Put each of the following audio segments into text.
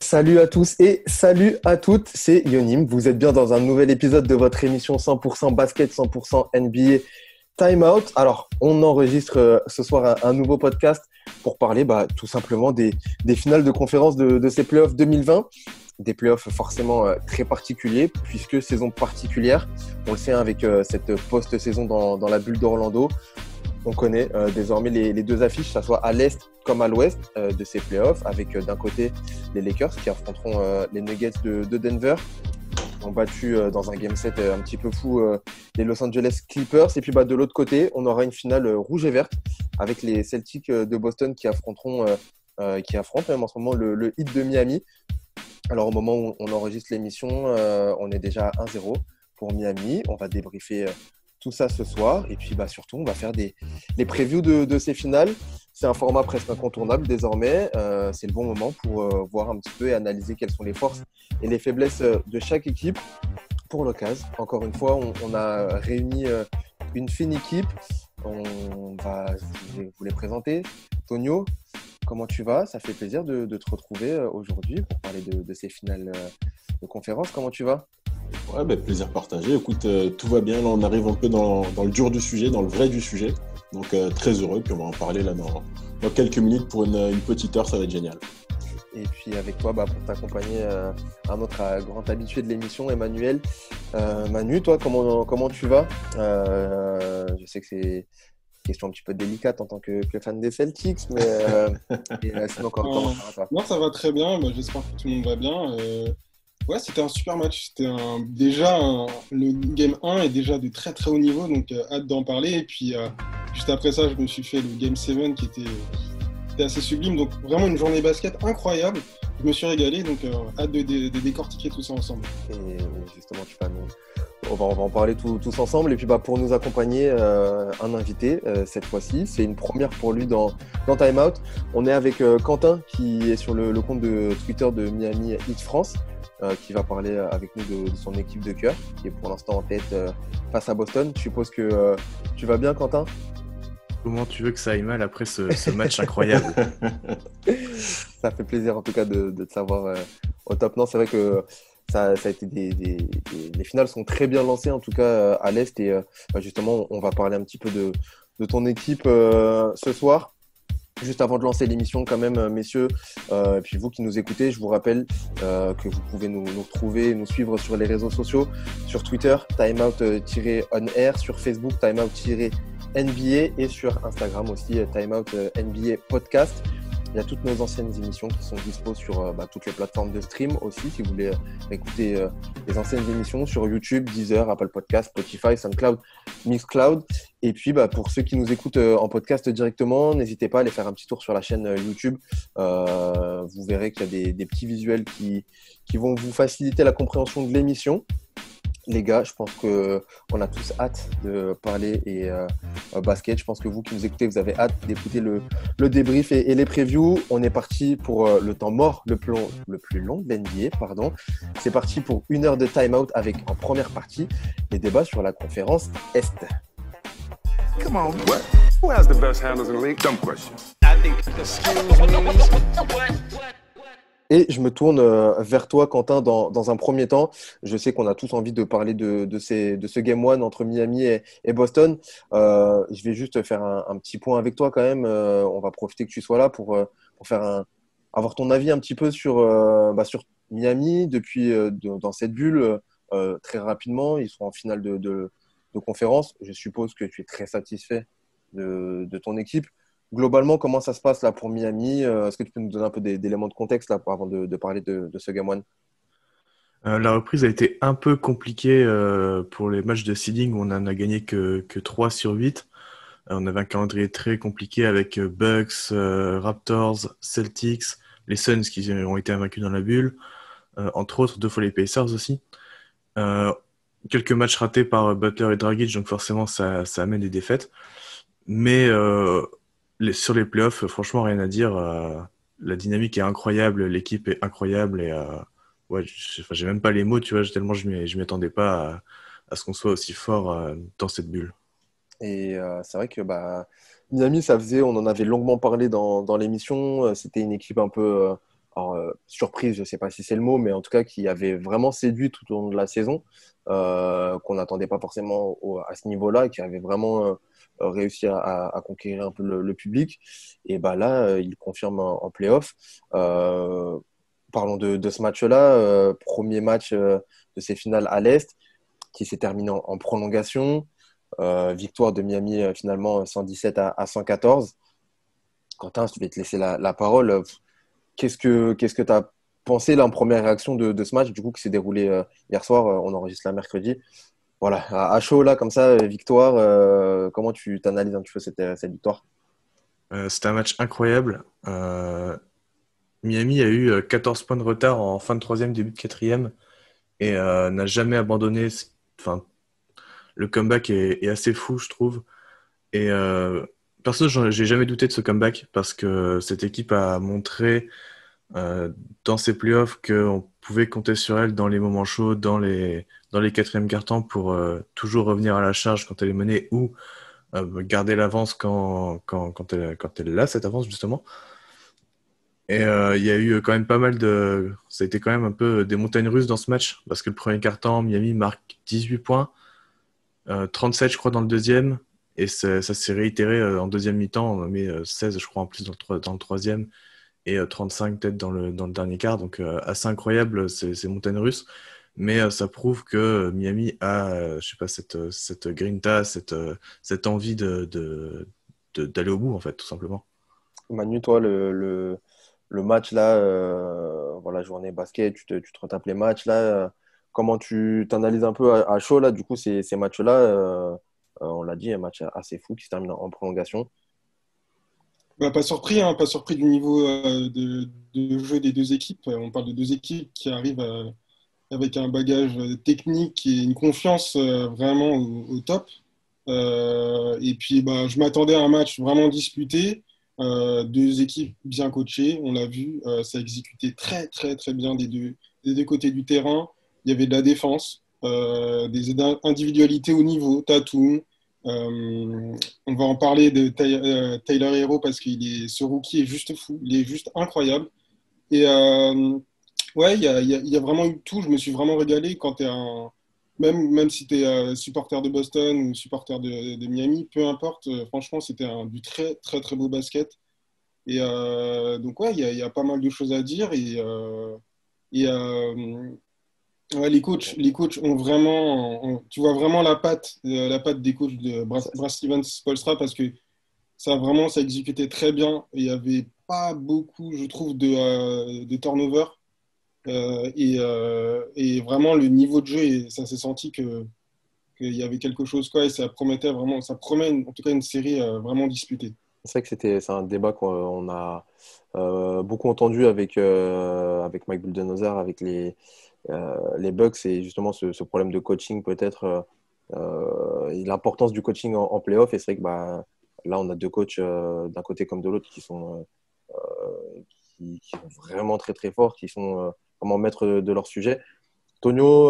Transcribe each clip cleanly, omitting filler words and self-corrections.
Salut à tous et salut à toutes, c'est Yonim. Vous êtes bien dans un nouvel épisode de votre émission 100% basket, 100% NBA Time Out. Alors, on enregistre ce soir un nouveau podcast pour parler tout simplement des finales de conférence de ces playoffs 2020. Des playoffs forcément très particuliers puisque saison particulière. On le sait avec cette post-saison dans la bulle d'Orlando. On connaît désormais les deux affiches, que ce soit à l'Est comme à l'Ouest de ces playoffs, avec d'un côté les Lakers qui affronteront les Nuggets de Denver. Ils ont battu dans un game set un petit peu fou les Los Angeles Clippers. Et puis de l'autre côté, on aura une finale rouge et verte avec les Celtics de Boston qui affrontent même en ce moment le Heat de Miami. Alors au moment où on enregistre l'émission, on est déjà à 1-0 pour Miami. On va débriefer tout ça ce soir. Et puis surtout, on va faire les previews de ces finales. C'est un format presque incontournable désormais. C'est le bon moment pour voir un petit peu et analyser quelles sont les forces et les faiblesses de chaque équipe. Pour l'occasion, encore une fois, on a réuni une fine équipe. Je vais vous les présenter. Tonio, comment tu vas? Ça fait plaisir de te retrouver aujourd'hui pour parler de ces finales de conférence. Comment tu vas? Ouais, plaisir partagé. Écoute, tout va bien. Là, on arrive un peu dans le dur du sujet, dans le vrai du sujet. Donc, très heureux. Puis, on va en parler là dans quelques minutes pour une petite heure. Ça va être génial. Et puis, avec toi, pour t'accompagner, un autre grand habitué de l'émission, Emmanuel. Manu, toi, comment tu vas? Je sais que c'est une question un petit peu délicate en tant que fan des Celtics, mais sinon, comment ça va, toi? Non, ça va très bien. J'espère que tout le monde va bien. Ouais, c'était un super match. Le Game 1 est déjà de très très haut niveau, donc hâte d'en parler. Et puis, juste après ça, je me suis fait le Game 7 qui était assez sublime. Donc, vraiment une journée basket incroyable. Je me suis régalé, donc hâte de décortiquer tout ça ensemble. Et justement, on va en parler tous ensemble. Et puis, pour nous accompagner, un invité cette fois-ci. C'est une première pour lui dans Time Out. On est avec Quentin, qui est sur le compte de Twitter de Miami Heat France. Qui va parler avec nous de son équipe de cœur, qui est pour l'instant en tête face à Boston. Je suppose que tu vas bien, Quentin? Comment tu veux que ça aille mal après ce match incroyable? Ça fait plaisir en tout cas de te savoir au top. Non, c'est vrai que ça a été les finales sont très bien lancées en tout cas à l'Est et justement on va parler un petit peu de ton équipe ce soir. Juste avant de lancer l'émission quand même, messieurs, et puis vous qui nous écoutez, je vous rappelle que vous pouvez nous retrouver, nous suivre sur les réseaux sociaux, sur Twitter, timeout-on-air, sur Facebook, timeout-NBA et sur Instagram aussi, timeout-NBA podcast. Il y a toutes nos anciennes émissions qui sont dispo sur toutes les plateformes de stream aussi, si vous voulez écouter les anciennes émissions sur YouTube, Deezer, Apple Podcasts, Spotify, SoundCloud, Mixcloud. Et puis, pour ceux qui nous écoutent en podcast directement, n'hésitez pas à aller faire un petit tour sur la chaîne YouTube. Vous verrez qu'il y a des petits visuels qui vont vous faciliter la compréhension de l'émission. Les gars, je pense qu'on a tous hâte de parler et basket. Je pense que vous qui nous écoutez, vous avez hâte d'écouter le débrief et les previews. On est parti pour le temps mort le plus long de l'NBA, pardon. C'est parti pour une heure de time-out avec en première partie les débats sur la conférence Est. Come on, what? Who has the best handles in the league? Dumb question. I think Et je me tourne vers toi, Quentin, dans un premier temps. Je sais qu'on a tous envie de parler de ce Game 1 entre Miami et Boston. Je vais juste faire un petit point avec toi quand même. On va profiter que tu sois là pour avoir ton avis un petit peu sur Miami depuis dans cette bulle. Très rapidement, ils sont en finale de conférence. Je suppose que tu es très satisfait de ton équipe. Globalement, comment ça se passe là pour Miami? Est-ce que tu peux nous donner un peu d'éléments de contexte là, avant de parler de ce Game 1? La reprise a été un peu compliquée pour les matchs de seeding où on n'en a gagné que 3 sur 8. On avait un calendrier très compliqué avec Bucks, Raptors, Celtics, les Suns qui ont été invaincus dans la bulle, entre autres 2 fois les Pacers aussi. Quelques matchs ratés par Butler et Dragic, donc forcément ça amène des défaites. Mais sur les playoffs, franchement, rien à dire. La dynamique est incroyable, l'équipe est incroyable et j'ai même pas les mots, tu vois, tellement je m'y attendais pas à ce qu'on soit aussi fort dans cette bulle. Et c'est vrai que Miami, on en avait longuement parlé dans l'émission. C'était une équipe un peu alors, surprise, je ne sais pas si c'est le mot, mais en tout cas qui avait vraiment séduit tout au long de la saison, qu'on n'attendait pas forcément à ce niveau-là, qui avait vraiment réussi à conquérir un peu le public. Et bah là, il confirme en play-off. Parlons de ce match-là, premier match de ces finales à l'Est, qui s'est terminé en prolongation. Victoire de Miami finalement 117 à 114. Quentin, je vais te laisser la parole. Qu'est-ce que tu as pensé là, en première réaction de ce match du coup qui s'est déroulé hier soir? On enregistre là mercredi. Voilà, à chaud là comme ça, victoire. Comment tu t'analyses un petit peu cette victoire? C'était un match incroyable. Miami a eu 14 points de retard en fin de troisième, début de quatrième et n'a jamais abandonné. Enfin, le comeback est assez fou, je trouve. Et perso, j'ai jamais douté de ce comeback parce que cette équipe a montré dans ses playoffs qu'on pouvait compter sur elle dans les moments chauds, dans les quatrièmes quart-temps pour toujours revenir à la charge quand elle est menée ou garder l'avance quand elle a cette avance justement. Et il y a eu quand même pas mal de... Ça a été quand même un peu des montagnes russes dans ce match parce que le premier quart-temps, Miami marque 18 points, 37 je crois dans le deuxième et ça s'est réitéré en deuxième mi-temps, on a mis 16 je crois en plus dans le troisième et 35 peut-être dans le dernier quart, donc assez incroyable ces montagnes russes, mais ça prouve que Miami a je sais pas, cette grinta, cette envie d'aller au bout en fait, tout simplement. Manu, toi, le match là, voilà, journée basket, tu te retapes les matchs là. Comment tu t'analyses un peu à chaud là, du coup, ces matchs-là, on l'a dit, un match assez fou qui se termine en prolongation. Bah, pas surpris, hein, pas surpris du niveau de jeu des deux équipes. On parle de deux équipes qui arrivent avec un bagage technique et une confiance vraiment au top. Et puis, bah, je m'attendais à un match vraiment disputé. Deux équipes bien coachées, on l'a vu. Ça a exécuté très, très, très bien des deux côtés du terrain. Il y avait de la défense, des individualités au niveau, Tatum. On va en parler de Tyler Hero parce ce rookie est juste fou, il est juste incroyable. Et ouais, il y a vraiment eu tout. Je me suis vraiment régalé quand tu es même si tu es supporter de Boston ou supporter de Miami, peu importe. Franchement, c'était du très, très, très beau basket. Et donc, ouais, il y a pas mal de choses à dire. Et ouais, les coachs ont vraiment, tu vois vraiment la patte des coachs de Brad Stevens, Spoelstra, parce que ça exécutait très bien. Et il n'y avait pas beaucoup, je trouve, de turnover. Et vraiment, le niveau de jeu, et ça s'est senti qu'il y avait quelque chose, quoi. Et ça promettait vraiment, ça promet en tout cas une série vraiment disputée. C'est vrai que c'est un débat qu'on a beaucoup entendu avec Mike Budenholzer, avec les Bucks, et justement ce problème de coaching peut-être, et l'importance du coaching en playoff. Et c'est vrai que bah, là, on a deux coachs d'un côté comme de l'autre qui sont vraiment très très forts, qui sont vraiment maîtres de leur sujet. Tonio,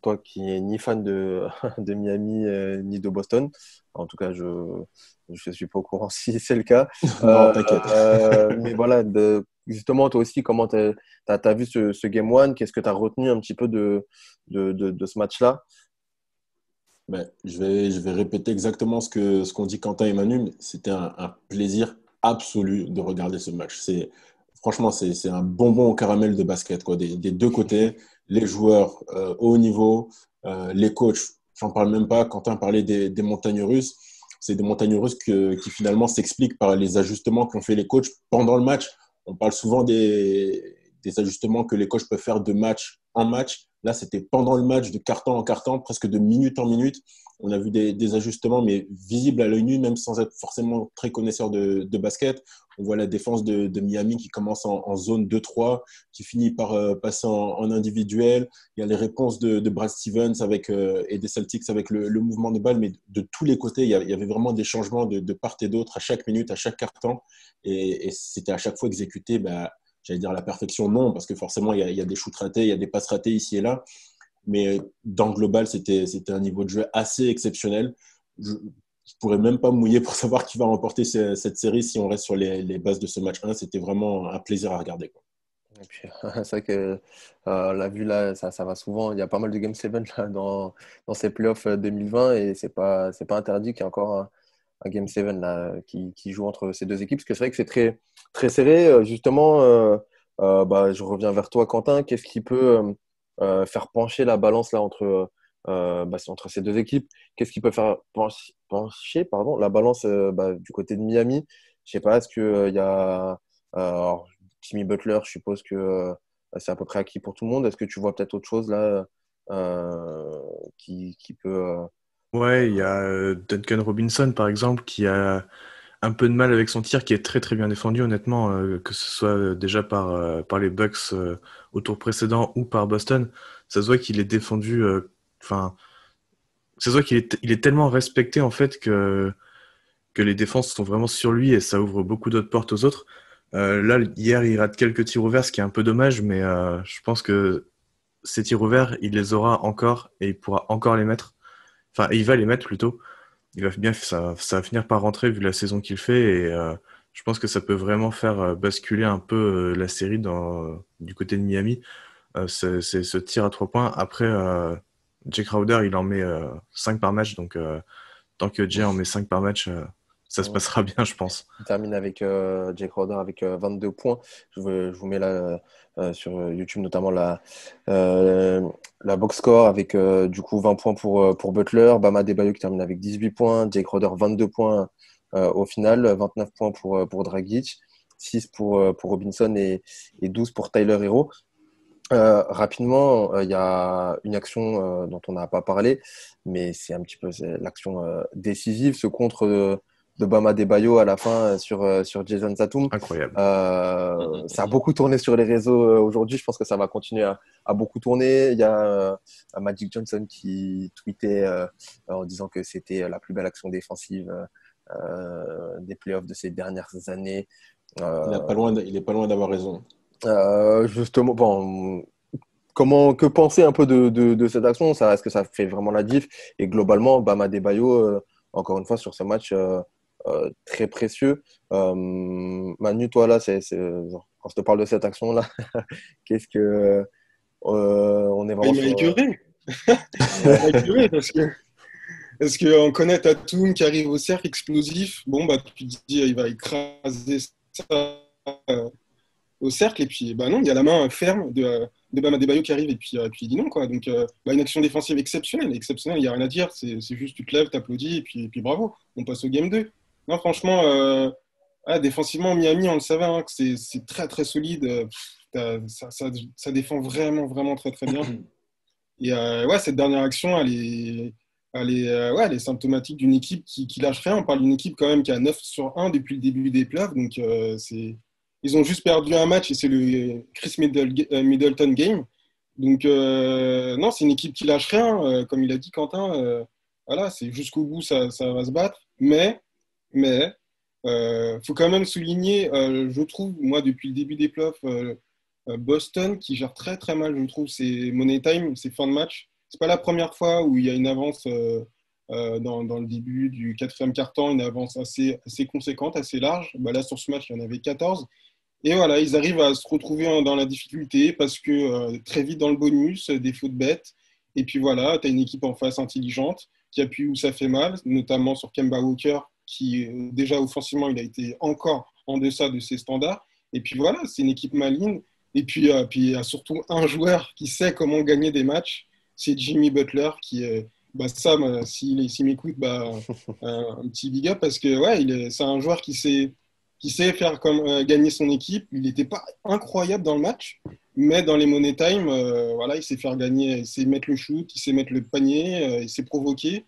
toi qui n'es ni fan de Miami ni de Boston, en tout cas, je ne suis pas au courant si c'est le cas. Non, t'inquiète. Mais voilà, justement, toi aussi, comment tu as vu ce Game One? Qu'est-ce que tu as retenu un petit peu de ce match-là? Ben, je vais répéter exactement ce qu'ont dit Quentin et Manu, mais c'était un plaisir absolu de regarder ce match. Franchement, c'est un bonbon au caramel de basket, quoi, des deux côtés, les joueurs au haut niveau, les coachs, j'en parle même pas. Quentin parlait des montagnes russes. C'est des montagnes russes qui finalement s'expliquent par les ajustements qu'ont fait les coachs pendant le match. On parle souvent des ajustements que les coachs peuvent faire de match en match. Là, c'était pendant le match, de quart-temps en quart-temps, presque de minute en minute. On a vu des ajustements, mais visibles à l'œil nu, même sans être forcément très connaisseur de basket. On voit la défense de Miami qui commence en zone 2-3, qui finit par passer en individuel. Il y a les réponses de Brad Stevens et des Celtics avec le mouvement de balle, mais de tous les côtés, il y avait vraiment des changements de part et d'autre à chaque minute, à chaque quart-temps. Et c'était à chaque fois exécuté, bah, j'allais dire à la perfection, non, parce que forcément, il y a des shoots ratés, il y a des passes ratées ici et là. Mais dans le global, c'était un niveau de jeu assez exceptionnel. Je ne pourrais même pas me mouiller pour savoir qui va remporter cette série si on reste sur les bases de ce match 1. C'était vraiment un plaisir à regarder, quoi. Et puis, c'est vrai que on l'a vu là, ça va souvent. Il y a pas mal de Game 7 là, dans ces playoffs 2020 et c'est pas interdit qu'il y ait encore un Game 7 là, qui joue entre ces deux équipes. Parce que c'est vrai que c'est très, très serré. Justement, bah, je reviens vers toi, Quentin. Qu'est-ce qui peut faire pencher la balance là, entre ces deux équipes? Qu'est-ce qui peut faire pencher pardon, la balance bah, du côté de Miami? Je sais pas, est-ce qu'il y a. Alors, Jimmy Butler, je suppose que c'est à peu près acquis pour tout le monde. Est-ce que tu vois peut-être autre chose là qui peut. Ouais, il y a Duncan Robinson, par exemple, qui a un peu de mal avec son tir, qui est très très bien défendu, honnêtement, que ce soit déjà par les Bucks au tour précédent ou par Boston. Ça se voit qu'il est défendu, enfin, ça se voit qu'il est tellement respecté, en fait, que les défenses sont vraiment sur lui et ça ouvre beaucoup d'autres portes aux autres. Là, hier, il rate quelques tirs ouverts, ce qui est un peu dommage, mais je pense que ces tirs ouverts, il les aura encore et il pourra encore les mettre. Enfin, il va les mettre plutôt. Il va bien, ça va finir par rentrer vu la saison qu'il fait et je pense que ça peut vraiment faire basculer un peu la série du côté de Miami. C'est ce tir à 3 points. Après, Jay Crowder, il en met 5 par match, donc tant que Jay en met 5 par match, ça se passera bien, je pense. Il termine avec Jake Crowder avec 22 points. Je vous mets là sur YouTube notamment euh, la box score avec du coup 20 points pour Butler, Bam Adebayo qui termine avec 18 points, Jake Crowder 22 points au final, 29 points pour Dragic, 6 pour Robinson et 12 pour Tyler Hero. Rapidement, il y a une action dont on n'a pas parlé, mais c'est l'action décisive, ce contre de Bam Adebayo à la fin sur Jason Tatum. Incroyable. Ça a beaucoup tourné sur les réseaux aujourd'hui. Je pense que ça va continuer à beaucoup tourner. Il y a Magic Johnson qui tweetait en disant que c'était la plus belle action défensive des playoffs de ces dernières années. Il est pas loin d'avoir raison. Justement, bon, que penser un peu de cette action? Est-ce que ça fait vraiment la diff? Et globalement, Bam Adebayo, encore une fois, sur ce match très précieux. Manu, toi, là, quand je te parle de cette action-là, qu'est-ce que. On est vraiment Il m'a sur. écœuré. Il m'a écœuré parce qu'on connaît Tatum qui arrive au cercle explosif. Bon, bah, tu te dis, il va écraser ça au cercle. Et puis, bah non, il y a la main ferme de Bam Adebayo qui arrive. Et puis il dit non, quoi. Donc, bah, une action défensive exceptionnelle. Exceptionnelle, il n'y a rien à dire. C'est juste, tu te lèves, t'applaudis, et puis bravo. On passe au game 2. Non, franchement, défensivement, Miami, on le savait, hein, que c'est très, très solide. Ça défend vraiment, vraiment très, très bien. Et ouais, cette dernière action, elle est symptomatique d'une équipe qui lâche rien. On parle d'une équipe quand même qui a 9 sur 1 depuis le début des playoffs. Donc, ils ont juste perdu un match et c'est le Chris Middleton game. Donc, non, c'est une équipe qui lâche rien. Comme il a dit Quentin, voilà, c'est jusqu'au bout, ça va se battre. Mais, faut quand même souligner, je trouve, moi, depuis le début des playoffs, Boston qui gère très très mal, je trouve, c'est money time, c'est fin de match. C'est pas la première fois où il y a une avance dans le début du quatrième quart-temps, une avance assez conséquente, assez large. Bah là, sur ce match, il y en avait 14. Et voilà, ils arrivent à se retrouver dans la difficulté parce que très vite dans le bonus, des fautes bêtes. Et puis voilà, tu as une équipe en face intelligente qui appuie où ça fait mal, notamment sur Kemba Walker, qui déjà offensivement, il a été encore en deçà de ses standards. Et puis voilà, c'est une équipe maligne. Et puis il y a surtout un joueur qui sait comment gagner des matchs, c'est Jimmy Butler, qui est. Bah, Sam, s'il m'écoute, bah, un petit big up parce que ouais, c'est un joueur qui sait faire comme gagner son équipe. Il n'était pas incroyable dans le match, mais dans les money time, voilà, il sait faire gagner, il sait mettre le shoot, il sait mettre le panier, il sait provoquer.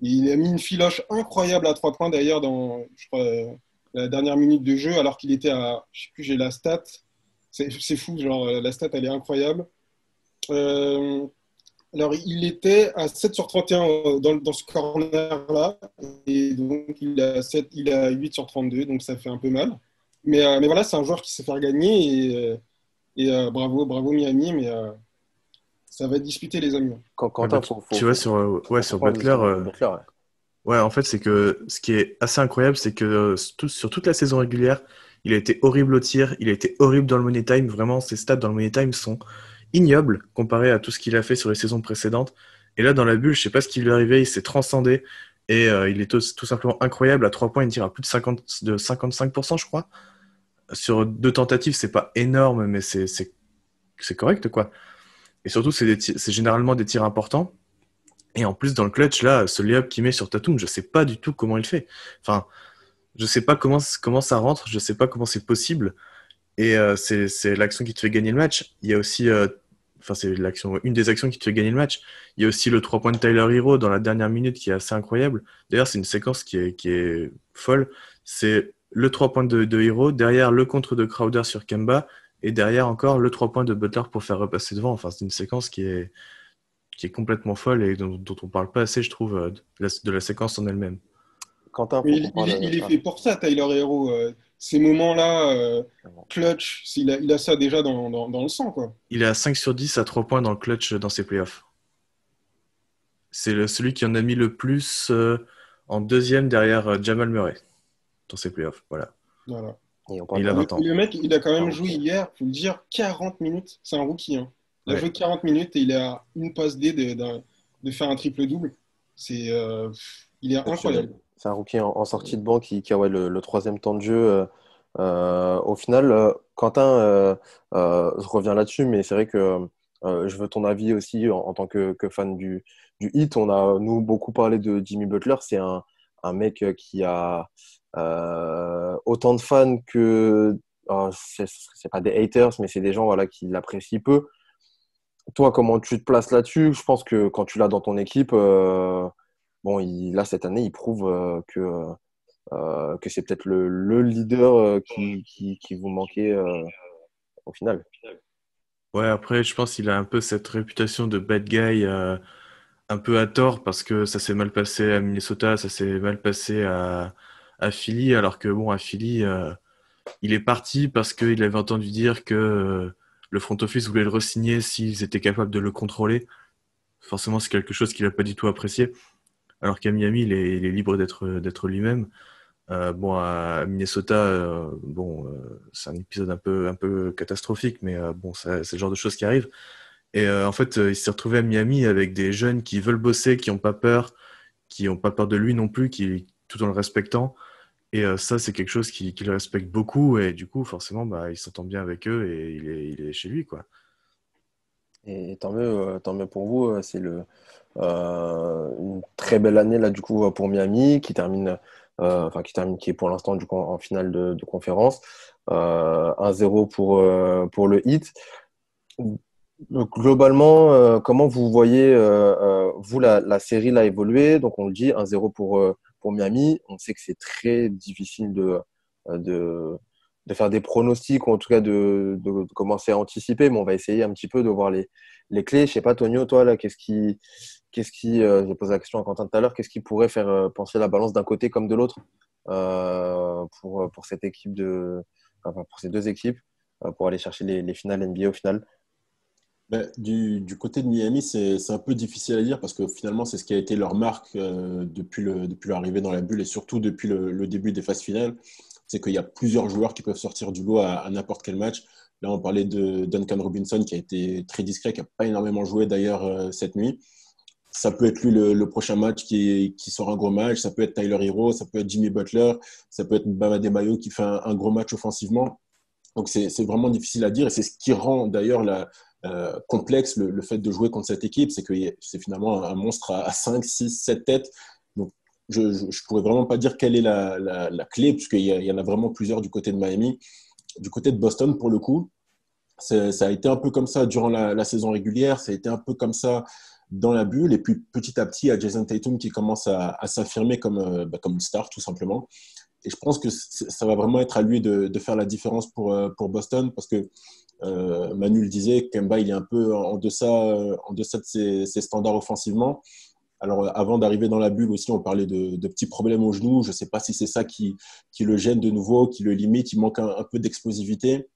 Et il a mis une filoche incroyable à 3 points d'ailleurs dans, je crois, la dernière minute de jeu, alors qu'il était à, je sais plus, j'ai la stat. C'est fou, genre la stat, elle est incroyable. Euh, alors, il était à 7 sur 31 dans ce corner-là, et donc il a 8 sur 32, donc ça fait un peu mal. Mais voilà, c'est un joueur qui sait faire gagner, et bravo Miami, mais ça va être disputé, les amis. Quentin, Tu vois, sur Butler, Butler, ouais. ouais, en fait, c'est que ce qui est assez incroyable, c'est que sur toute la saison régulière, Il a été horrible au tir, il a été horrible dans le Money Time. Vraiment, ses stats dans le Money Time sont ignobles comparé à tout ce qu'il a fait sur les saisons précédentes. Et là, dans la bulle, je sais pas ce qui lui est arrivé, il s'est transcendé. Et il est tout simplement incroyable. À 3 points, il tire à plus de 55%, je crois. Sur 2 tentatives, c'est pas énorme, mais c'est correct, quoi. Et surtout, c'est généralement des tirs importants. Et en plus, dans le clutch, là, ce layup qu'il met sur Tatum, je sais pas du tout comment il fait. Enfin, je sais pas comment ça rentre, je sais pas comment c'est possible. Et c'est l'action qui te fait gagner le match. Il y a aussi, c'est une des actions qui te fait gagner le match. Il y a aussi le 3 points de Tyler Hero dans la dernière minute qui est assez incroyable. D'ailleurs, c'est une séquence qui est folle. C'est le 3 points de Hero, derrière le contre de Crowder sur Kemba, et derrière encore le 3 points de Butler pour faire repasser devant. Enfin, c'est une séquence qui est complètement folle et dont on parle pas assez, je trouve, de la séquence en elle-même. Quentin, faut Mais qu'on parle. il est fait pour ça, Tyler Hero. Ces moments-là, clutch, il a ça déjà dans le sang, quoi. Il est à 5 sur 10 à 3 points dans le clutch dans ses playoffs. C'est celui qui en a mis le plus en deuxième derrière Jamal Murray dans ses playoffs. Voilà. Et il a 20 ans. Le mec, il a quand même joué hier, faut le dire, 40 minutes. C'est un rookie. Hein. Il a joué 40 minutes et il a une passe D de faire un triple-double. Il est incroyable. C'est un rookie en sortie de banc qui a le troisième temps de jeu. Au final, Quentin, je reviens là-dessus, mais c'est vrai que je veux ton avis aussi en tant que fan du Heat. On a, nous, beaucoup parlé de Jimmy Butler. C'est un mec qui a autant de fans que... c'est pas des haters, mais c'est des gens voilà, qui l'apprécient peu. Toi, comment tu te places là-dessus? Je pense que quand tu l'as dans ton équipe, là, cette année, il prouve que c'est peut-être le leader qui vous manquait au final. Ouais, après, je pense qu'il a un peu cette réputation de bad guy, un peu à tort, parce que ça s'est mal passé à Minnesota, ça s'est mal passé à Philly, alors que à Philly, il est parti parce qu'il avait entendu dire que le front office voulait le re-signer s'ils étaient capables de le contrôler. Forcément, c'est quelque chose qu'il n'a pas du tout apprécié. Alors qu'à Miami, il est libre d'être lui-même. À Minnesota, c'est un épisode un peu catastrophique, mais c'est le genre de choses qui arrivent. Et en fait, il s'est retrouvé à Miami avec des jeunes qui veulent bosser, qui n'ont pas peur de lui non plus, tout en le respectant. Et ça, c'est quelque chose qu'il respecte beaucoup. Et du coup, forcément, il s'entend bien avec eux et il est chez lui, quoi. Et tant mieux pour vous. C'est une très belle année là du coup pour Miami qui est pour l'instant du coup en finale de conférence. 1-0 pour le Heat. Donc, globalement, comment vous voyez vous la série là évoluer? Donc on le dit 1-0 pour Miami. On sait que c'est très difficile de faire des pronostics ou en tout cas de commencer à anticiper, mais on va essayer un petit peu de voir les clés. Je sais pas, Tonio, toi là, j'ai posé la question à Quentin tout à l'heure, qu'est-ce qui pourrait faire pencher la balance d'un côté comme de l'autre pour cette équipe pour ces deux équipes pour aller chercher les finales NBA au final? Du côté de Miami, c'est un peu difficile à dire parce que finalement, c'est ce qui a été leur marque depuis leur arrivée dans la bulle et surtout depuis le début des phases finales. C'est qu'il y a plusieurs joueurs qui peuvent sortir du lot à n'importe quel match. Là, on parlait de Duncan Robinson qui a été très discret, qui n'a pas énormément joué d'ailleurs cette nuit. Ça peut être lui le prochain match qui sort un gros match. Ça peut être Tyler Hero, ça peut être Jimmy Butler, ça peut être Bam Adebayo qui fait un gros match offensivement. Donc, c'est vraiment difficile à dire et c'est ce qui rend d'ailleurs complexe le fait de jouer contre cette équipe. C'est que c'est finalement un monstre à 5, 6, 7 têtes. Donc, je ne pourrais vraiment pas dire quelle est la clé, puisqu'il y en a vraiment plusieurs du côté de Miami. Du côté de Boston, pour le coup, ça a été un peu comme ça durant la saison régulière, ça a été un peu comme ça dans la bulle, et puis petit à petit, il y a Jason Tatum qui commence à s'affirmer comme une star, tout simplement. Et je pense que ça va vraiment être à lui de faire la différence pour Boston, parce que Manu le disait, Kemba, il est un peu en deçà de ses standards offensivement. Alors, avant d'arriver dans la bulle aussi, on parlait de petits problèmes au genou. Je ne sais pas si c'est ça qui le gêne de nouveau, qui le limite. Il manque un peu d'explosivité.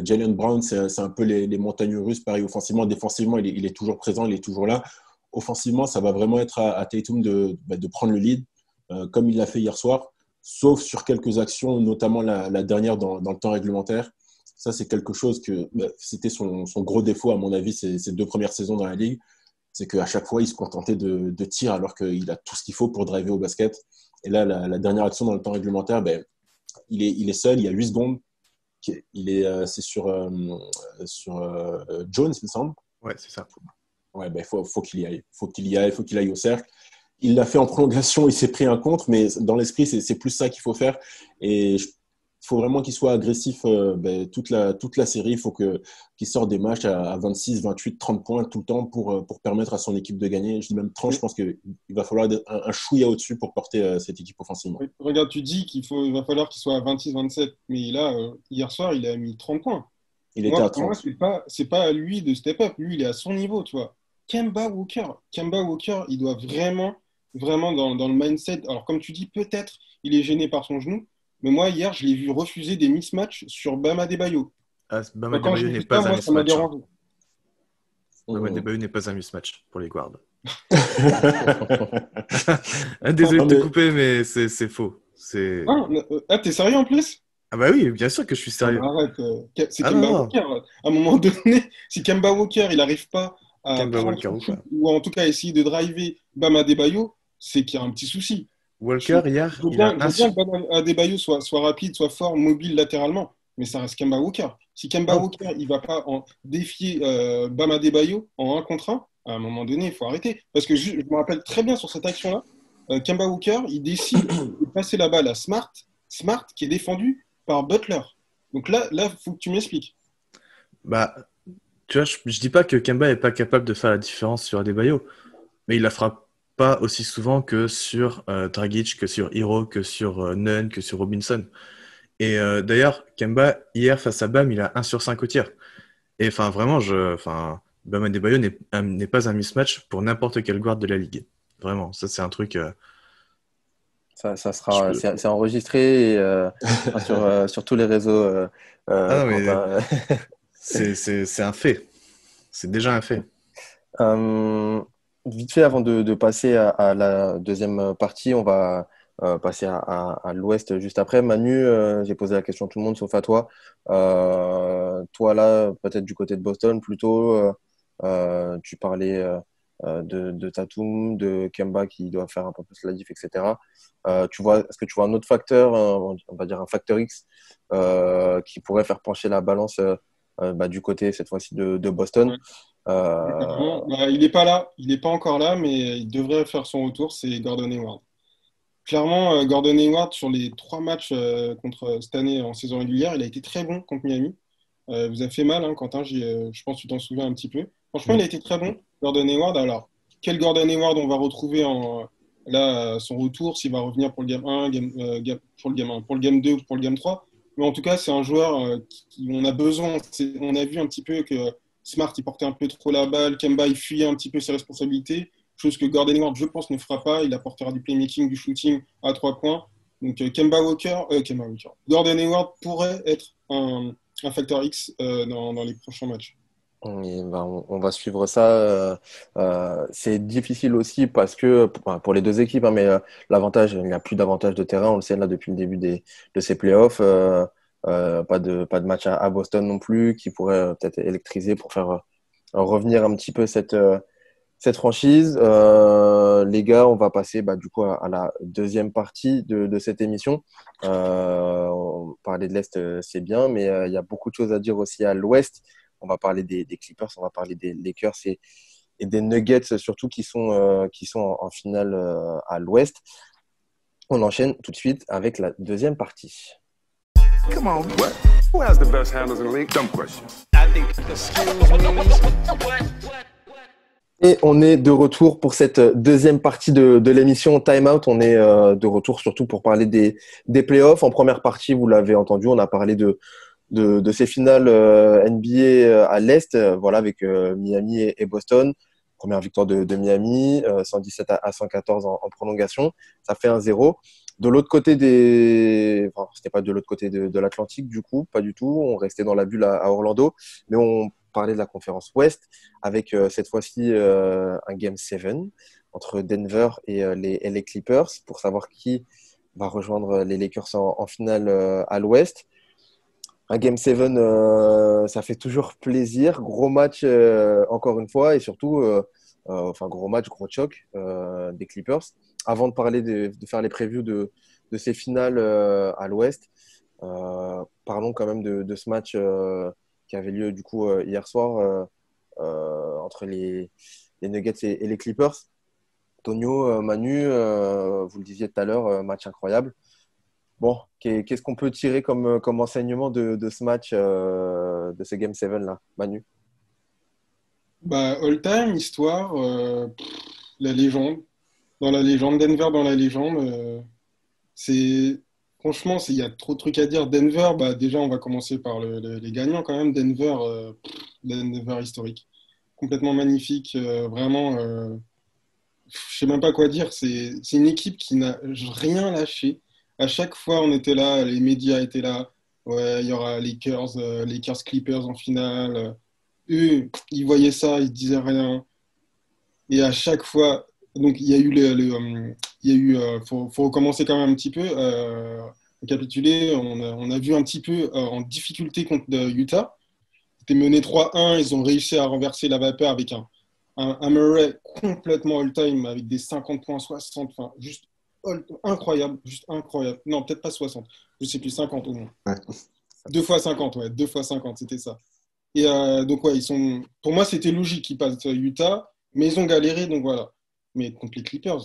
Jaylen Brown, c'est un peu les montagnes russes. Pareil, offensivement, défensivement, il est toujours présent, il est toujours là. Offensivement, ça va vraiment être à Tatum de prendre le lead, comme il l'a fait hier soir. sauf sur quelques actions, notamment la dernière dans le temps réglementaire. Ça, c'est quelque chose que c'était son gros défaut, à mon avis, ces 2 premières saisons dans la Ligue. C'est qu'à chaque fois, il se contentait de tirs alors qu'il a tout ce qu'il faut pour driver au basket. Et là, la dernière action dans le temps réglementaire, il est seul, il y a 8 secondes. C'est sur Jones, il me semble. Ouais, c'est ça. Ouais, faut qu'il y aille. Faut qu'il aille au cercle. Il l'a fait en prolongation, il s'est pris un contre, mais dans l'esprit, c'est plus ça qu'il faut faire. Et il faut vraiment qu'il soit agressif toute la série. Il faut qu'il sorte des matchs à 26, 28, 30 points tout le temps pour permettre à son équipe de gagner. Je dis même 30, je pense qu'il va falloir un chouïa au-dessus pour porter cette équipe offensivement. Regarde, tu dis il va falloir qu'il soit à 26, 27, mais là, hier soir, il a mis 30 points. Il était à 30. Moi, c'est pas à lui de step up. Lui, il est à son niveau, tu vois. Kemba Walker, il doit vraiment dans le mindset. Alors, comme tu dis, peut-être il est gêné par son genou, mais moi, hier, je l'ai vu refuser des mismatchs sur Bam Adebayo. Bam Adebayo n'est pas un ça m'a mismatch. dérangé. Bam Adebayo n'est pas un mismatch pour les guards. Désolé de te couper, mais c'est faux. T'es sérieux en plus? Ah bah oui, bien sûr que je suis sérieux. Arrête, c'est Kemba Walker. À un moment donné, si Kemba Walker, il n'arrive pas à ou en tout cas essayer de driver Bam Adebayo, c'est qu'il y a un petit souci. Walker, hier, il a bien que Bam Adebayo soit rapide, soit fort, mobile latéralement, mais ça reste Kemba Walker. Si Kemba Walker, il ne va pas défier Bam Adebayo en 1 contre 1, à un moment donné, il faut arrêter. Parce que je me rappelle très bien sur cette action-là, Kemba Walker, il décide de passer la balle à Smart qui est défendu par Butler. Donc là, il faut que tu m'expliques. Bah, tu vois, je dis pas que Kemba est pas capable de faire la différence sur Adebayo, mais il la fera pas aussi souvent que sur Dragic, que sur Hero, que sur Nunn, que sur Robinson. Et d'ailleurs, Kemba, hier, face à Bam, il a 1 sur 5 au tir. Et enfin, vraiment, Bam Adebayo n'est pas un mismatch pour n'importe quel guard de la ligue. Vraiment, ça, c'est un truc... Ça sera, c'est enregistré sur tous les réseaux. non, mais c'est un fait. C'est déjà un fait. Vite fait, avant de passer à la deuxième partie, on va passer à l'Ouest juste après. Manu, j'ai posé la question à tout le monde sauf à toi. Toi, là, peut-être du côté de Boston, plutôt, tu parlais de Tatum, de Kemba qui doit faire un peu plus la diff, etc. Est-ce que tu vois un autre facteur, on va dire un facteur X, qui pourrait faire pencher la balance du côté, cette fois-ci, de Boston? Il n'est pas là, il n'est pas encore là, mais il devrait faire son retour, c'est Gordon Hayward. Clairement, Gordon Hayward, sur les 3 matchs contre cette année en saison régulière, il a été très bon contre Miami. Vous avez fait mal, hein, Quentin, je pense que tu t'en souviens un petit peu. Franchement, il a été très bon, Gordon Hayward. Alors, quel Gordon Hayward on va retrouver son retour, s'il va revenir pour le game 1, pour le game 1, pour le game 2 ou pour le game 3. Mais en tout cas, c'est un joueur on a besoin. On a vu un petit peu que Smart, il portait un peu trop la balle. Kemba, il fuyait un petit peu ses responsabilités. Chose que Gordon Hayward, je pense, ne fera pas. Il apportera du playmaking, du shooting à 3 points. Donc, Gordon Hayward pourrait être un facteur X dans les prochains matchs. On va suivre ça. C'est difficile aussi parce que, pour les deux équipes, mais l'avantage, il n'y a plus d'avantage de terrain. On le sait là depuis le début de ces playoffs. Pas de match à Boston non plus qui pourrait peut-être électriser pour faire revenir un petit peu cette franchise. Les gars, on va passer du coup à la deuxième partie de cette émission. Parler de l'Est, c'est bien, mais il y a beaucoup de choses à dire aussi à l'Ouest. On va parler des Clippers, on va parler des Lakers et des Nuggets surtout qui sont en finale à l'Ouest. On enchaîne tout de suite avec la deuxième partie. Come on, what? Who has the best handles in the league? Dumb question. Et on est de retour pour cette deuxième partie de l'émission Time Out. On est de retour surtout pour parler des playoffs. En première partie, vous l'avez entendu, on a parlé de ces finales NBA à l'Est, avec Miami et Boston. Première victoire de Miami, 117 à 114 en prolongation. Ça fait 1-0. De l'autre côté c'était pas de l'autre côté de l'Atlantique, du coup, pas du tout. On restait dans la bulle à Orlando, mais on parlait de la conférence Ouest avec cette fois-ci un Game 7 entre Denver et les LA Clippers pour savoir qui va rejoindre les Lakers en finale à l'Ouest. Un Game 7, ça fait toujours plaisir. Gros match encore une fois et surtout, enfin gros match, gros choc des Clippers. Avant de parler de faire les previews de ces finales à l'Ouest, parlons quand même de ce match qui avait lieu du coup hier soir entre les Nuggets et les Clippers. Tonio, Manu, vous le disiez tout à l'heure, match incroyable. Bon, qu'est-ce qu'on peut tirer comme enseignement de ce match, de ce Game 7 là, Manu? Bah, all-time, histoire, la légende. Dans la légende, Denver dans la légende. C'est franchement, il y a trop de trucs à dire. Denver, bah déjà, on va commencer par les gagnants quand même. Denver, Denver historique, complètement magnifique, vraiment. Je sais même pas quoi dire. C'est une équipe qui n'a rien lâché. À chaque fois, on était là, les médias étaient là. Ouais, il y aura Lakers, Lakers Clippers en finale. Eux, ils voyaient ça, ils disaient rien. Et à chaque fois, donc il y a eu il y a eu, faut recommencer quand même un petit peu, récapituler. On a vu un petit peu en difficulté contre Utah. C'était mené 3-1, ils ont réussi à renverser la vapeur avec un Murray complètement all-time avec des 50 points, 60, enfin juste incroyable, juste incroyable. Non, peut-être pas 60, je sais plus, 50 au moins. Ouais. 2 fois 50, ouais, 2 fois 50, c'était ça. Et donc, ouais, pour moi, c'était logique qu'ils passent Utah, mais ils ont galéré, donc voilà. Mais contre les Clippers,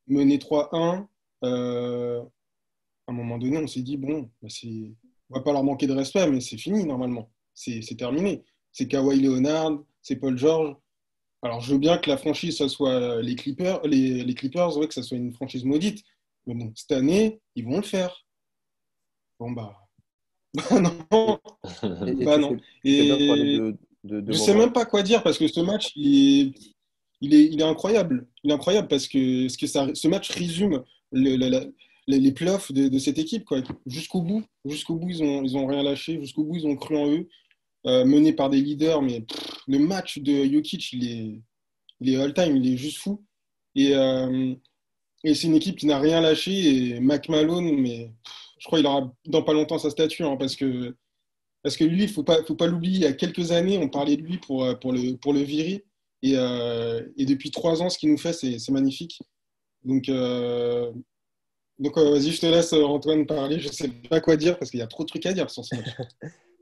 mener 3-1, à un moment donné, on s'est dit, bon, bah, on va pas leur manquer de respect, mais c'est fini normalement. C'est terminé. C'est Kawhi Leonard, c'est Paul George. Alors, je veux bien que la franchise, ça soit les Clippers, ouais, que ça soit une franchise maudite. Mais bon, cette année, ils vont le faire. Bon, bah, non, Et bah non. tu fais bien de parler Et de je sais moments. même pas quoi dire parce que ce match, il est incroyable. Il est incroyable parce que ce match résume les playoffs de cette équipe, quoi. Jusqu'au bout, ils ont rien lâché. Jusqu'au bout, ils ont cru en eux, menés par des leaders. Mais le match de Jokic, il est all-time, il est juste fou. Et, euh, et c'est une équipe qui n'a rien lâché. Et Mac Malone, mais je crois qu'il aura dans pas longtemps sa statue, hein, parce que lui, faut pas l'oublier, il y a quelques années, on parlait de lui pour le virer. Et depuis 3 ans, ce qu'il nous fait, c'est magnifique. Donc, vas-y, je te laisse, Antoine, parler. Je sais pas quoi dire parce qu'il y a trop de trucs à dire sur ce match.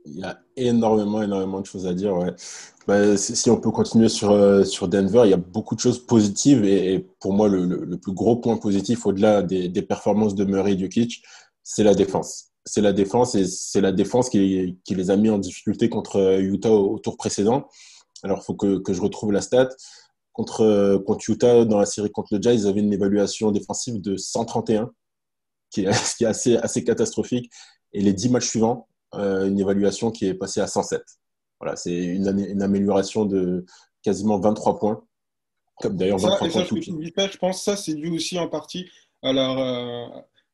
Il y a énormément, énormément de choses à dire. Ouais. Bah, si on peut continuer sur Denver, il y a beaucoup de choses positives. Et pour moi, le plus gros point positif, au-delà des performances de Murray et Jokic, c'est la défense. C'est la défense et c'est la défense qui les a mis en difficulté contre Utah au tour précédent. Alors, il faut que je retrouve la stat. Contre Utah, dans la série contre le Jazz, ils avaient une évaluation défensive de 131, qui est assez catastrophique. Et les 10 matchs suivants, une évaluation qui est passée à 107. Voilà, c'est une amélioration de quasiment 23 points. Comme d'ailleurs Et 23 points ça, ce tout que de tu suite. dis pas, je pense que ça, c'est dû aussi en partie à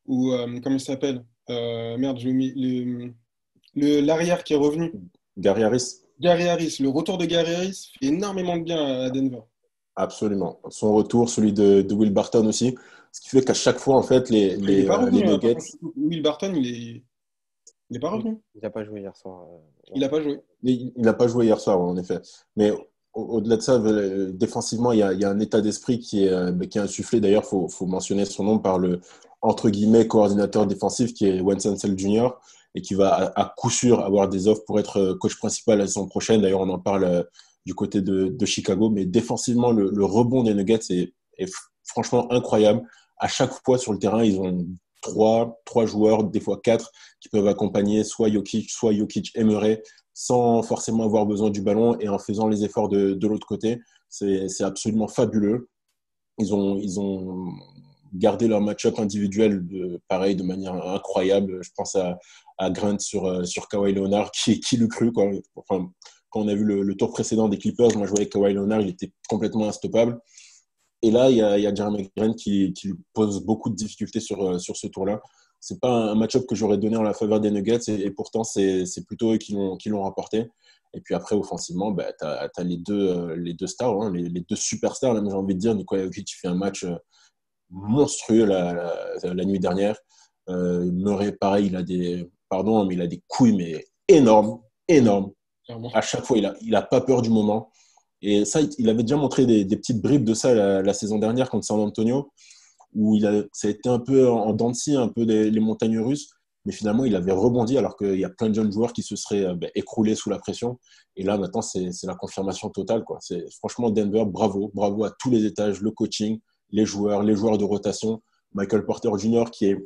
comment il s'appelle? Merde, j'ai omis l'arrière qui est revenu. Gary Harris, Gary Harris. Le retour de Gary Harris fait énormément de bien à Denver. absolument. Son retour, celui de Will Barton aussi. Ce qui fait qu'à chaque fois, en fait, Il n'est pas les revenu, hein, par Nuggets, contre. Will Barton, il est pas revenu. Il n'a pas joué hier soir. Il n'a pas joué. il n'a pas joué hier soir, en effet. Mais au-delà de ça, défensivement, il y a un état d'esprit qui est insufflé. D'ailleurs, faut mentionner son nom par le, entre guillemets, coordinateur défensif qui est Wes Unseld Jr. et qui va à coup sûr avoir des offres pour être coach principal la saison prochaine. D'ailleurs, on en parle du côté de Chicago. Mais défensivement, le rebond des Nuggets est franchement incroyable. À chaque fois sur le terrain, ils ont trois joueurs, des fois quatre, qui peuvent accompagner soit Jokic et Murray sans forcément avoir besoin du ballon et en faisant les efforts de l'autre côté. C'est absolument fabuleux. Ils ont gardé leur match-up individuel pareil de manière incroyable. Je pense à Grant sur Kawhi Leonard, qui l'eût cru, quoi. Enfin, quand on a vu le tour précédent des Clippers, moi je voyais Kawhi Leonard, il était complètement instoppable. Et là, il y a Jeremy Grant qui lui pose beaucoup de difficultés sur ce tour-là. C'est pas un match-up que j'aurais donné en la faveur des Nuggets et pourtant, c'est plutôt eux qui l'ont rapporté. Et puis après, offensivement, bah, tu as les deux stars, hein, les deux superstars, même j'ai envie de dire. Nikola Jokic fait un match monstrueux la nuit dernière. Murray, pareil, mais il a des couilles, mais énormes, énormes. Clairement. À chaque fois, il a pas peur du moment. Et ça, il avait déjà montré des petites bribes de ça la saison dernière contre San Antonio, où ça a été un peu en dents de scie, un peu les montagnes russes. Mais finalement, il avait rebondi alors qu'il y a plein de jeunes joueurs qui se seraient écroulés sous la pression. Et là, maintenant, c'est la confirmation totale, quoi. Franchement, Denver, bravo. Bravo à tous les étages, le coaching, les joueurs de rotation. Michael Porter Jr., qui est,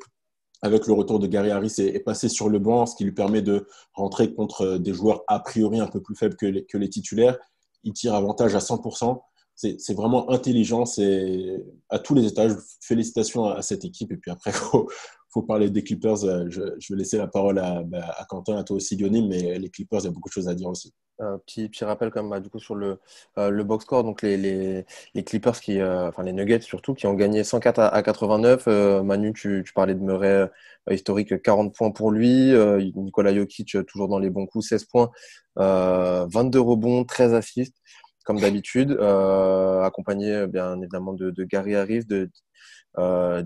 avec le retour de Gary Harris, est passé sur le banc, ce qui lui permet de rentrer contre des joueurs a priori un peu plus faibles que les titulaires. Il tire avantage à 100%. C'est vraiment intelligent. C'est à tous les étages. Félicitations à cette équipe. Et puis après, faut parler des Clippers. Je vais laisser la parole à Quentin, à toi aussi, Lionel, mais les Clippers, il y a beaucoup de choses à dire aussi. Petit rappel quand même, du coup, sur le box score, donc les Clippers enfin les Nuggets surtout, qui ont gagné 104 à 89. Manu, tu parlais de Murray, historique 40 points pour lui. Nikola Jokic, toujours dans les bons coups, 16 points, 22 rebonds, 13 assists, comme d'habitude, accompagné bien évidemment de Gary Harris, de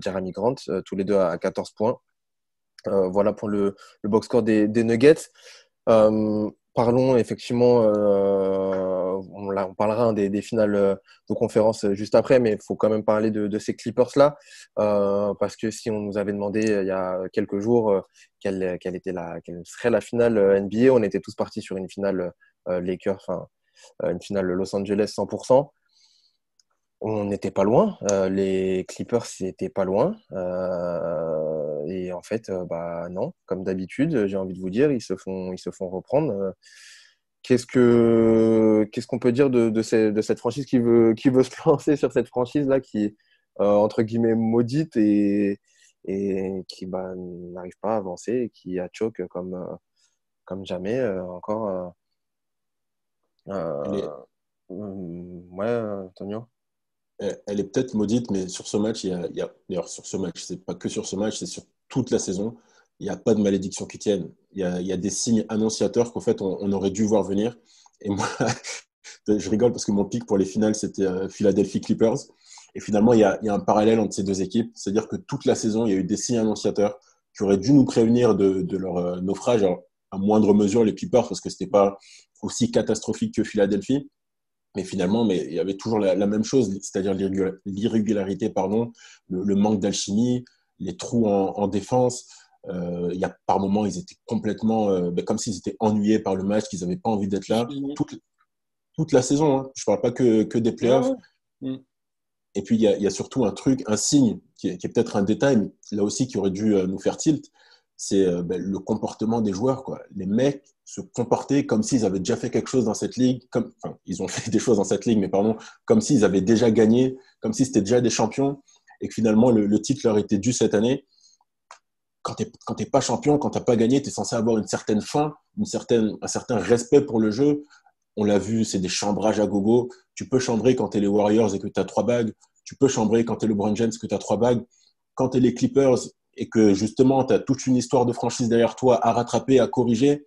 Jeremy Grant, tous les deux à 14 points. Voilà pour le box score des Nuggets. Parlons effectivement, on parlera des finales de conférence juste après, mais il faut quand même parler de ces Clippers-là, parce que si on nous avait demandé il y a quelques jours quelle serait la finale NBA, on était tous partis sur une finale Lakers, enfin une finale Los Angeles 100%. On n'était pas loin, les Clippers n'étaient pas loin, et en fait, non, comme d'habitude, j'ai envie de vous dire, ils se font reprendre. Qu'est-ce qu'on peut dire de cette franchise qui veut se lancer sur cette franchise-là qui est entre guillemets maudite et qui n'arrive pas à avancer et qui a choc comme jamais encore. Elle est, Ouais, Antonio. elle est peut-être maudite, mais sur ce match, d'ailleurs, sur ce match, c'est pas que sur ce match, c'est sur toute la saison. Il n'y a pas de malédiction qui tienne. Il y a des signes annonciateurs qu'en fait, on aurait dû voir venir. Et moi, je rigole parce que mon pic pour les finales, c'était Philadelphie Clippers. Et finalement, il y a un parallèle entre ces deux équipes. C'est-à-dire que toute la saison, il y a eu des signes annonciateurs qui auraient dû nous prévenir de leur naufrage. Alors, à moindre mesure, les Clippers, parce que ce n'était pas aussi catastrophique que Philadelphie. Mais finalement, il y avait toujours la même chose, c'est-à-dire l'irrégularité, le manque d'alchimie, les trous en défense. Par moments, ils étaient complètement comme s'ils étaient ennuyés par le match, qu'ils n'avaient pas envie d'être là. Toute la saison, hein. Je ne parle pas que des playoffs. Ouais. Et puis, il y a surtout un signe qui est peut-être un détail, mais là aussi qui aurait dû nous faire tilt, c'est le comportement des joueurs, quoi. Les mecs se comportaient comme s'ils avaient déjà fait quelque chose dans cette ligue, ils ont fait des choses dans cette ligue, mais pardon, comme s'ils avaient déjà gagné, comme si c'était déjà des champions, et que finalement le titre leur était dû cette année. Quand t'es pas champion, quand t'as pas gagné, t'es censé avoir une certaine fin, un certain respect pour le jeu. On l'a vu, c'est des chambrages à gogo. Tu peux chambrer quand t'es les Warriors et que t'as 3 bagues. Tu peux chambrer quand t'es le LeBron James et que t'as 3 bagues. Quand t'es les Clippers et que justement t'as toute une histoire de franchise derrière toi à rattraper, à corriger,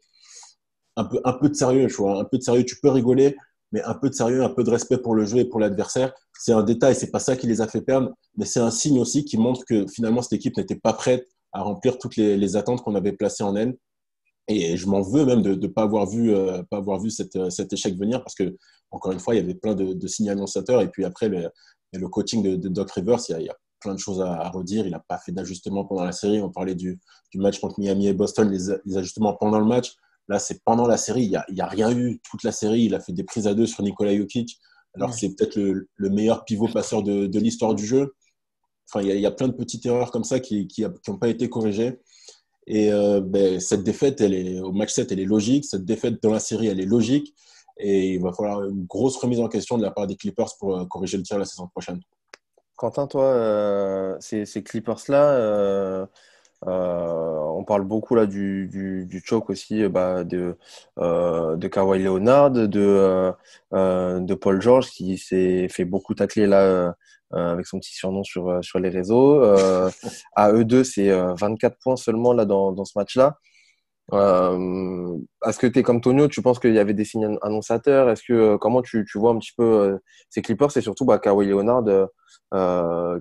un peu de sérieux, je vois. Un peu de sérieux, tu peux rigoler, mais un peu de sérieux, un peu de respect pour le jeu et pour l'adversaire. C'est un détail, c'est pas ça qui les a fait perdre, mais c'est un signe aussi qui montre que finalement cette équipe n'était pas prête à remplir toutes les attentes qu'on avait placées en elle. Et je m'en veux même de ne pas avoir vu cet échec venir parce que, encore une fois, il y avait plein de signes annonciateurs. Et puis après, le coaching de Doc Rivers, il y a plein de choses à redire. Il n'a pas fait d'ajustements pendant la série. On parlait du match contre Miami et Boston, les ajustements pendant le match. Là, c'est pendant la série. Il n'y a rien eu toute la série. Il a fait des prises à 2 sur Nikola Jokic. Alors c'est peut-être le meilleur pivot passeur de l'histoire du jeu. Enfin, il y a plein de petites erreurs comme ça qui n'ont pas été corrigées. Et cette défaite, au match 7, elle est logique. Cette défaite dans la série, elle est logique. Et il va falloir une grosse remise en question de la part des Clippers pour corriger le tir la saison prochaine. Quentin, toi, ces Clippers-là, on parle beaucoup là du choke aussi de Kawhi Leonard, de Paul George qui s'est fait beaucoup tacler là avec son petit surnom sur les réseaux. À eux deux, c'est 24 points seulement là dans ce match-là. Est-ce que tu es comme Tonio, tu penses qu'il y avait des signes annonciateurs? Est-ce que comment tu vois un petit peu ces Clippers et surtout Kawhi Leonard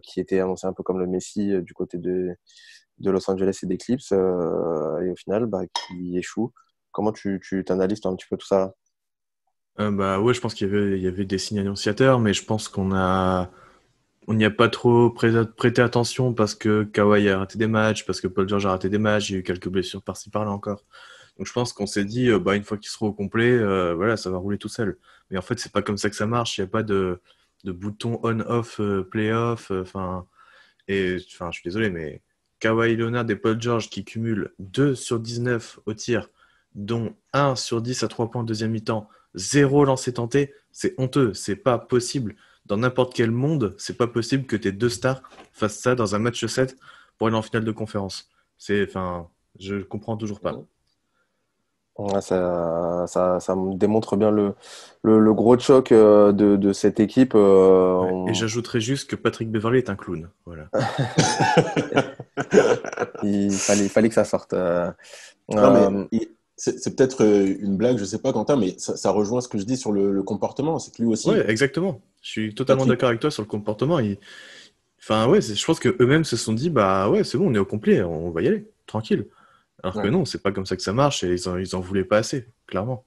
qui était annoncé un peu comme le Messi du côté de Los Angeles et des Clips et au final qui échoue. Comment tu t'analyses toi, un petit peu tout ça? Bah ouais, je pense qu'il y avait des signes annonciateurs, mais je pense on n'y a pas trop prêté attention parce que Kawhi a raté des matchs, parce que Paul George a raté des matchs, il y a eu quelques blessures par-ci par-là encore. Donc je pense qu'on s'est dit, bah une fois qu'ils seront au complet, voilà, ça va rouler tout seul. Mais en fait, c'est pas comme ça que ça marche. Il n'y a pas de bouton on-off, play-off. Enfin, je suis désolé, mais Kawhi Leonard et Paul George qui cumulent 2 sur 19 au tir, dont 1 sur 10 à 3 points en deuxième mi-temps, 0 lancé tenté, c'est honteux, c'est pas possible. Dans n'importe quel monde, c'est pas possible que tes deux stars fassent ça dans un match 7 pour aller en finale de conférence. Enfin, je comprends toujours pas. Ouais, ça me démontre bien le gros choc de cette équipe. Ouais. Et j'ajouterais juste que Patrick Beverley est un clown. Voilà. Il fallait que ça sorte. Non, mais Euh, c'est peut-être une blague, je sais pas, Quentin, mais ça rejoint ce que je dis sur le comportement. C'est que lui aussi, Ouais, exactement. Je suis totalement Patrick, d'accord avec toi sur le comportement. Enfin, ouais, je pense qu'eux-mêmes se sont dit, bah ouais, c'est bon, on est au complet, on va y aller, tranquille. Alors que ouais. non, c'est pas comme ça que ça marche et ils en voulaient pas assez, clairement.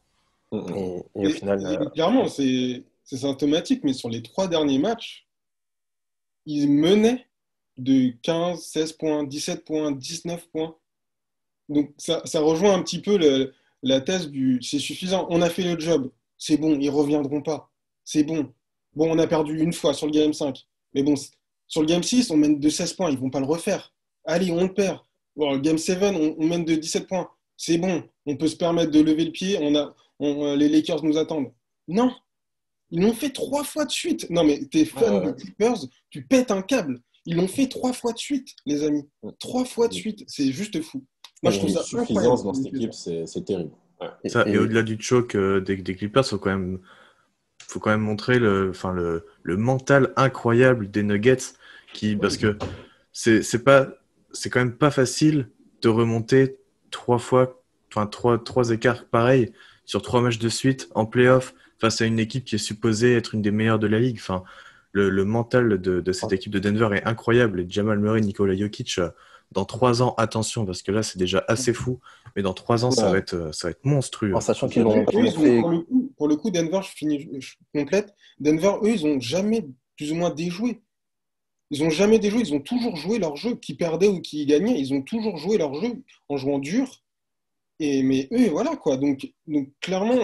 Mm, mm, mm. et au final, Et clairement, c'est symptomatique, mais sur les 3 derniers matchs, ils menaient de 15, 16 points, 17 points, 19 points. Donc ça rejoint un petit peu la thèse du c'est suffisant, on a fait le job, c'est bon, ils reviendront pas, c'est bon. Bon, on a perdu une fois sur le Game 5, mais bon, sur le Game 6, on mène de 16 points, ils vont pas le refaire. Allez, on le perd. Bon, le Game 7, on mène de 17 points, c'est bon, on peut se permettre de lever le pied, les Lakers nous attendent. Non, ils l'ont fait 3 fois de suite. Non, mais t'es Ouais, fan ouais, des Clippers, tu pètes un câble. Ils l'ont fait 3 fois de suite, les amis. ouais. 3 fois de suite. C'est juste fou. Moi, je trouve ça incroyable. L'insuffisance dans cette équipe, c'est terrible. Ouais. et, Ça, et et- au-delà du choc des Clippers, faut quand même montrer le mental incroyable des Nuggets parce que c'est pas, c'est quand même pas facile de remonter 3 fois, enfin trois écarts pareils sur 3 matchs de suite en playoff face à une équipe qui est supposée être une des meilleures de la ligue. Enfin, le mental de cette équipe de Denver est incroyable. Et Jamal Murray, Nikola Jokic, dans 3 ans, attention, parce que là, c'est déjà assez fou, mais dans 3 ans, ça va Ouais, être en monstrueux. sachant c'est ça. Eux, qu'ils l'ont ils ont, fait. pour le coup, Denver, je complète. Denver, eux, ils ont jamais plus ou moins déjoué. Ils ont jamais déjoué. Ils ont toujours joué leur jeu, qui perdait ou qui gagnait. Ils ont toujours joué leur jeu en jouant dur. Mais eux, voilà quoi. Donc clairement,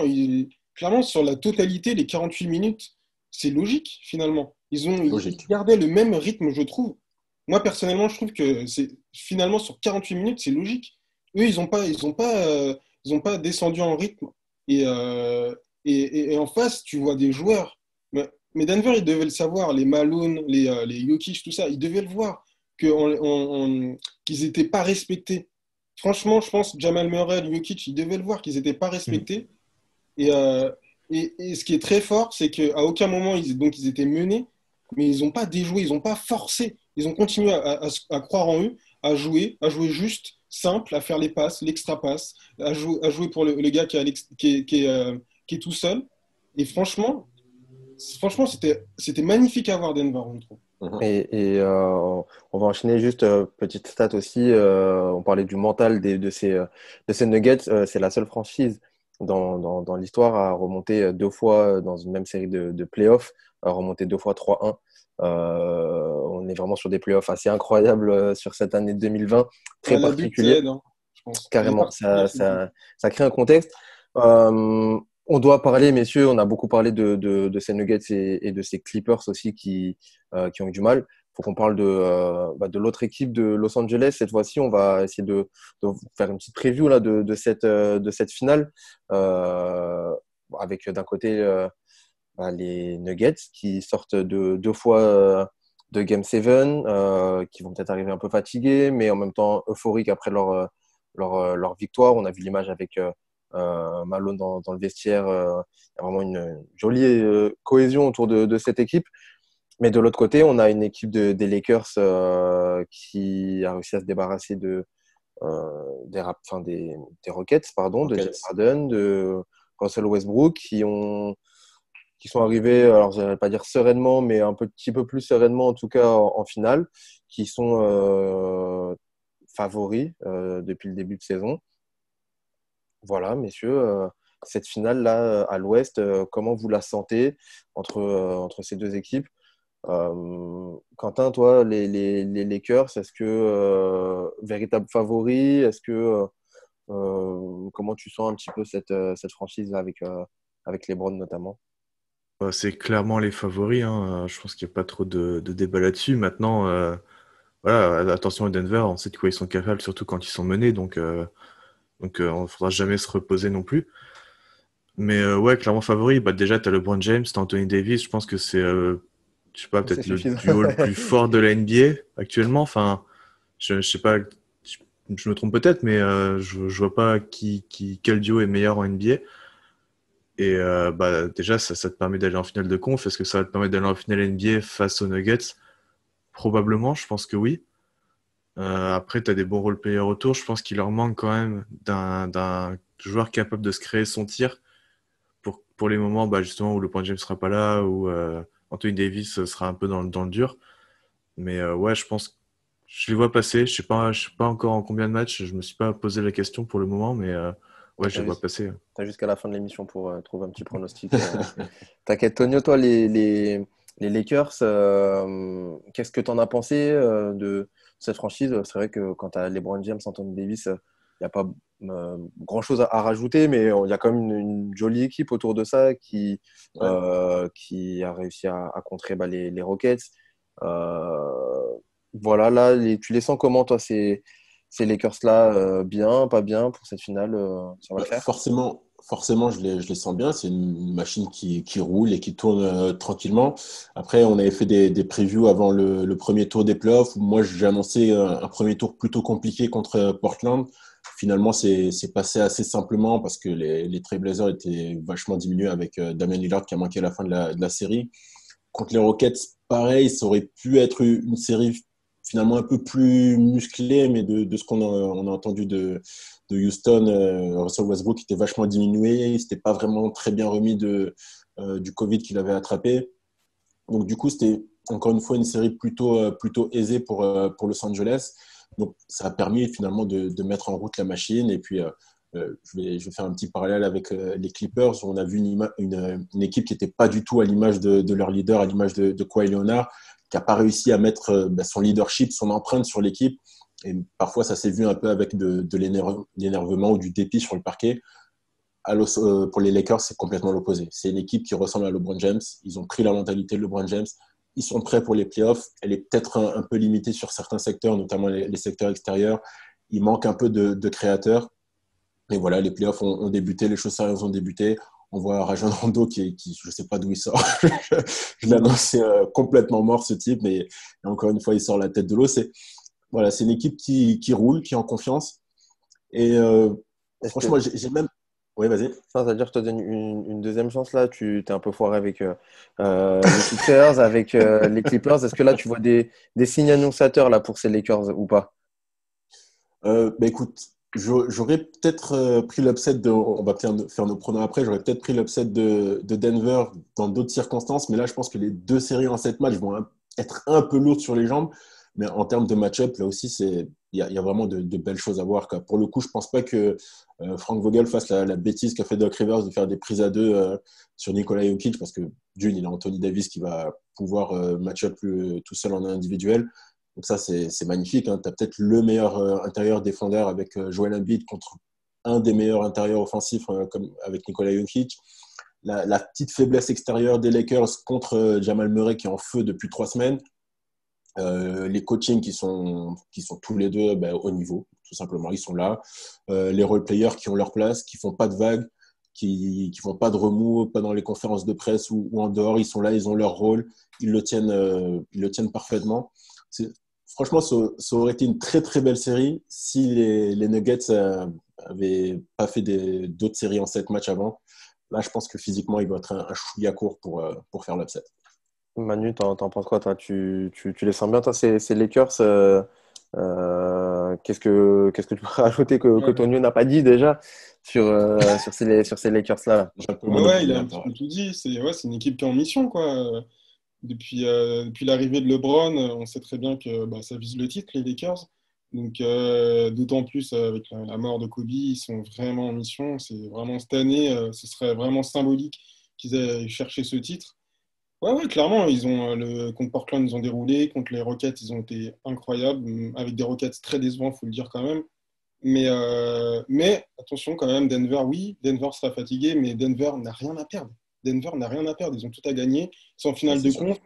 clairement, sur la totalité, les 48 minutes, c'est logique finalement. Ils Logique. gardaient le même rythme, je trouve. Moi, personnellement, je trouve que c'est finalement sur 48 minutes, c'est logique. Eux, ils ont pas descendu en rythme. Et en face, tu vois des joueurs. Mais Denver, ils devaient le savoir. Les Malone, les Jokic, tout ça, ils devaient le voir que qu'ils n'étaient pas respectés. Franchement, je pense que Jamal Murray, Jokic, ils devaient le voir qu'ils n'étaient pas Mm. respectés. Et, euh, et ce qui est très fort, c'est qu'à aucun moment, ils étaient menés, mais ils n'ont pas déjoué, ils n'ont pas forcé. Ils ont continué à croire en eux, à jouer juste, simple, à faire les passes, l'extra passe, à jouer pour le gars qui est tout seul. Et franchement, c'était magnifique à voir Denver, je trouve. Mhm. On va enchaîner juste petite stat aussi. On parlait du mental de ces Nuggets. C'est la seule franchise dans l'histoire à remonter 2 fois dans une même série de playoffs, à remonter 2 fois 3-1. On est vraiment sur des playoffs assez incroyables sur cette année 2020, très Ouais, la bulle, ça particulière. aide, hein, je pense. Elle est Carrément, particulière, ça, cette bulle. ça, ça crée un contexte. On doit parler, messieurs, on a beaucoup parlé de ces Nuggets et de ces Clippers aussi qui ont eu du mal. Il faut qu'on parle de l'autre équipe de Los Angeles. Cette fois-ci, on va essayer de faire une petite preview là, de cette finale avec d'un côté les Nuggets qui sortent de 2 fois de Game 7, qui vont peut-être arriver un peu fatigués, mais en même temps euphoriques après leur victoire. On a vu l'image avec Malone dans le vestiaire. Il y a vraiment une jolie cohésion autour de cette équipe. Mais de l'autre côté, on a une équipe des Lakers qui a réussi à se débarrasser des Rockets, pardon, de James Rockets. Harden, de Russell Westbrook, qui sont arrivés, alors je vais pas dire sereinement, mais un petit peu plus sereinement en tout cas en finale, qui sont favoris depuis le début de saison. Voilà, messieurs, cette finale-là à l'Ouest, comment vous la sentez entre ces deux équipes? Quentin, toi, les Lakers, est-ce que véritable favori? Est-ce que comment tu sens un petit peu cette franchise avec LeBron notamment? C'est clairement les favoris, hein. Je pense qu'il n'y a pas trop de débat là-dessus. Maintenant, voilà, attention à Denver, on sait de quoi ils sont capables, surtout quand ils sont menés, donc on ne faudra jamais se reposer non plus. Mais ouais, clairement favori. Bah, déjà, tu as LeBron James, tu as Anthony Davis. Je pense que c'est, je sais pas, C'est peut-être le suffisant. duo le plus fort de la NBA actuellement. Enfin, je sais pas, je me trompe peut-être, mais je vois pas quel duo est meilleur en NBA. Et bah, déjà, ça te permet d'aller en finale de conf. Est-ce que ça va te permettre d'aller en finale NBA face aux Nuggets? Probablement, je pense que oui. Après, tu as des bons role-players autour. Je pense qu'il leur manque quand même d'un joueur capable de se créer son tir pour les moments bah, justement où LeBron James sera pas là, où Anthony Davis sera un peu dans le dur. Mais ouais, je pense, je les vois passer. Je sais pas encore en combien de matchs. Je me suis pas posé la question pour le moment, mais ouais, je T'as les vois juste- passer. t'as jusqu'à la fin de l'émission pour trouver un petit pronostic. T'inquiète, Tonio, toi, les Lakers, qu'est-ce que tu en as pensé de cette franchise? C'est vrai que quand tu as LeBron James, Anthony Davis, il n'y a pas grand-chose à rajouter, mais il y a quand même une jolie équipe autour de ça Ouais. qui a réussi à contrer bah, les Rockets. Euh, voilà, là, tu les sens comment, toi, ces Lakers-là? Bien, pas bien pour cette finale? Ça va le Bah, faire? forcément, je les sens bien. C'est une machine qui roule et qui tourne tranquillement. Après, on avait fait des previews avant le premier tour des playoffs. Moi, j'ai annoncé un premier tour plutôt compliqué contre Portland. Finalement, c'est passé assez simplement parce que les Trailblazers étaient vachement diminués avec Damian Lillard qui a manqué la fin de la série. Contre les Rockets, pareil, ça aurait pu être une série finalement un peu plus musclée, mais de ce on a entendu de Houston, Russell Westbrook était vachement diminué, il s'était pas vraiment très bien remis du Covid qu'il avait attrapé. Donc du coup, c'était encore une fois une série plutôt aisée pour Los Angeles. Donc ça a permis finalement de mettre en route la machine. Et puis je vais faire un petit parallèle avec les Clippers, où on a vu une équipe qui n'était pas du tout à l'image de leur leader, à l'image de Kawhi Leonard, qui n'a pas réussi à mettre son leadership, son empreinte sur l'équipe. Et parfois, ça s'est vu un peu avec de l'énervement ou du dépit sur le parquet. Pour les Lakers, c'est complètement l'opposé. C'est une équipe qui ressemble à LeBron James. Ils ont pris la mentalité de LeBron James. Ils sont prêts pour les playoffs. Elle est peut-être un peu limitée sur certains secteurs, notamment les secteurs extérieurs. Il manque un peu de créateurs. Mais voilà, les playoffs ont débuté, les choses sérieuses ont débuté. On voit Rajon Rondo qui je ne sais pas d'où il sort. Je l'ai annoncé complètement mort, ce type, mais encore une fois, il sort la tête de l'eau. Voilà, c'est une équipe qui roule, qui est en confiance. Et Est-ce que franchement, j'ai même. Oui, vas-y. c'est-à-dire, je te donne une deuxième chance là. Tu t'es un peu foiré avec les Sixers, avec les Clippers. Est-ce que là, tu vois des signes annonciateurs là pour ces Lakers ou pas? Bah écoute, j'aurais peut-être pris l'upset on va peut-être faire nos pronos après, j'aurais peut-être pris l'upset de Denver dans d'autres circonstances, mais là, je pense que les deux séries en 7 matchs vont être un peu lourdes sur les jambes. Mais en termes de match-up, là aussi, il y a vraiment de belles choses à voir, quoi. Pour le coup, je pense pas que Frank Vogel fasse la bêtise qu'a fait Doc Rivers de faire des prises à deux sur Nikola Jokic, parce que d'une, il a Anthony Davis qui va pouvoir match-up tout seul en individuel. Donc ça, c'est magnifique, hein. Tu as peut-être le meilleur intérieur défendeur avec Joel Embiid contre un des meilleurs intérieurs offensifs comme avec Nikola Jokic. La petite faiblesse extérieure des Lakers contre Jamal Murray qui est en feu depuis 3 semaines. Les coachings qui sont tous les deux au niveau, tout simplement, ils sont là. Les role-players qui ont leur place, qui font pas de vagues, qui font pas de remous, pas dans les conférences de presse ou en dehors, ils sont là, ils ont leur rôle, ils le tiennent parfaitement. Franchement, ça aurait été une très très belle série si les Nuggets avaient pas fait d'autres séries en 7 matchs avant. Là, je pense que physiquement, il va être un chouïa court pour faire l'upset. Manu, t'en penses quoi, toi? Tu les sens bien, toi, ces Lakers, Qu'est-ce que tu peux rajouter que Ouais. Tonio n'a pas dit déjà sur ces Lakers-là? J'ai un peu Ouais, il monopolisé a la un petit peu parole. tout dit. C'est une équipe qui est en mission, quoi. Depuis l'arrivée de LeBron, on sait très bien que bah, ça vise le titre, les Lakers. Donc, d'autant plus avec la mort de Kobe, ils sont vraiment en mission. C'est vraiment cette année, ce serait vraiment symbolique qu'ils aient cherché ce titre. Ouais, ouais, clairement, contre Portland, ils ont déroulé. Contre les Rockets, ils ont été incroyables, avec des Rockets très décevants, faut le dire quand même. Mais attention quand même, Denver, oui, Denver sera fatigué, mais Denver n'a rien à perdre. Denver n'a rien à perdre, ils ont tout à gagner. Ils sont en Ça, finale c'est de sûr. conf,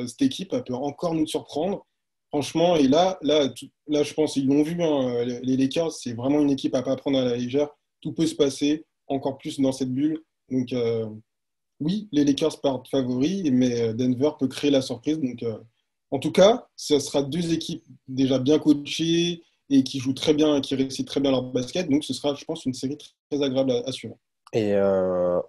cette équipe, elle peut encore nous surprendre. Franchement, et là je pense qu'ils l'ont vu, hein, les Lakers, c'est vraiment une équipe à pas prendre à la légère. Tout peut se passer, encore plus dans cette bulle. Donc, oui, les Lakers partent favoris, mais Denver peut créer la surprise. Donc, en tout cas, ce sera deux équipes déjà bien coachées et qui jouent très bien, qui réussissent très bien leur basket. Donc, ce sera, je pense, une série très agréable à suivre. Et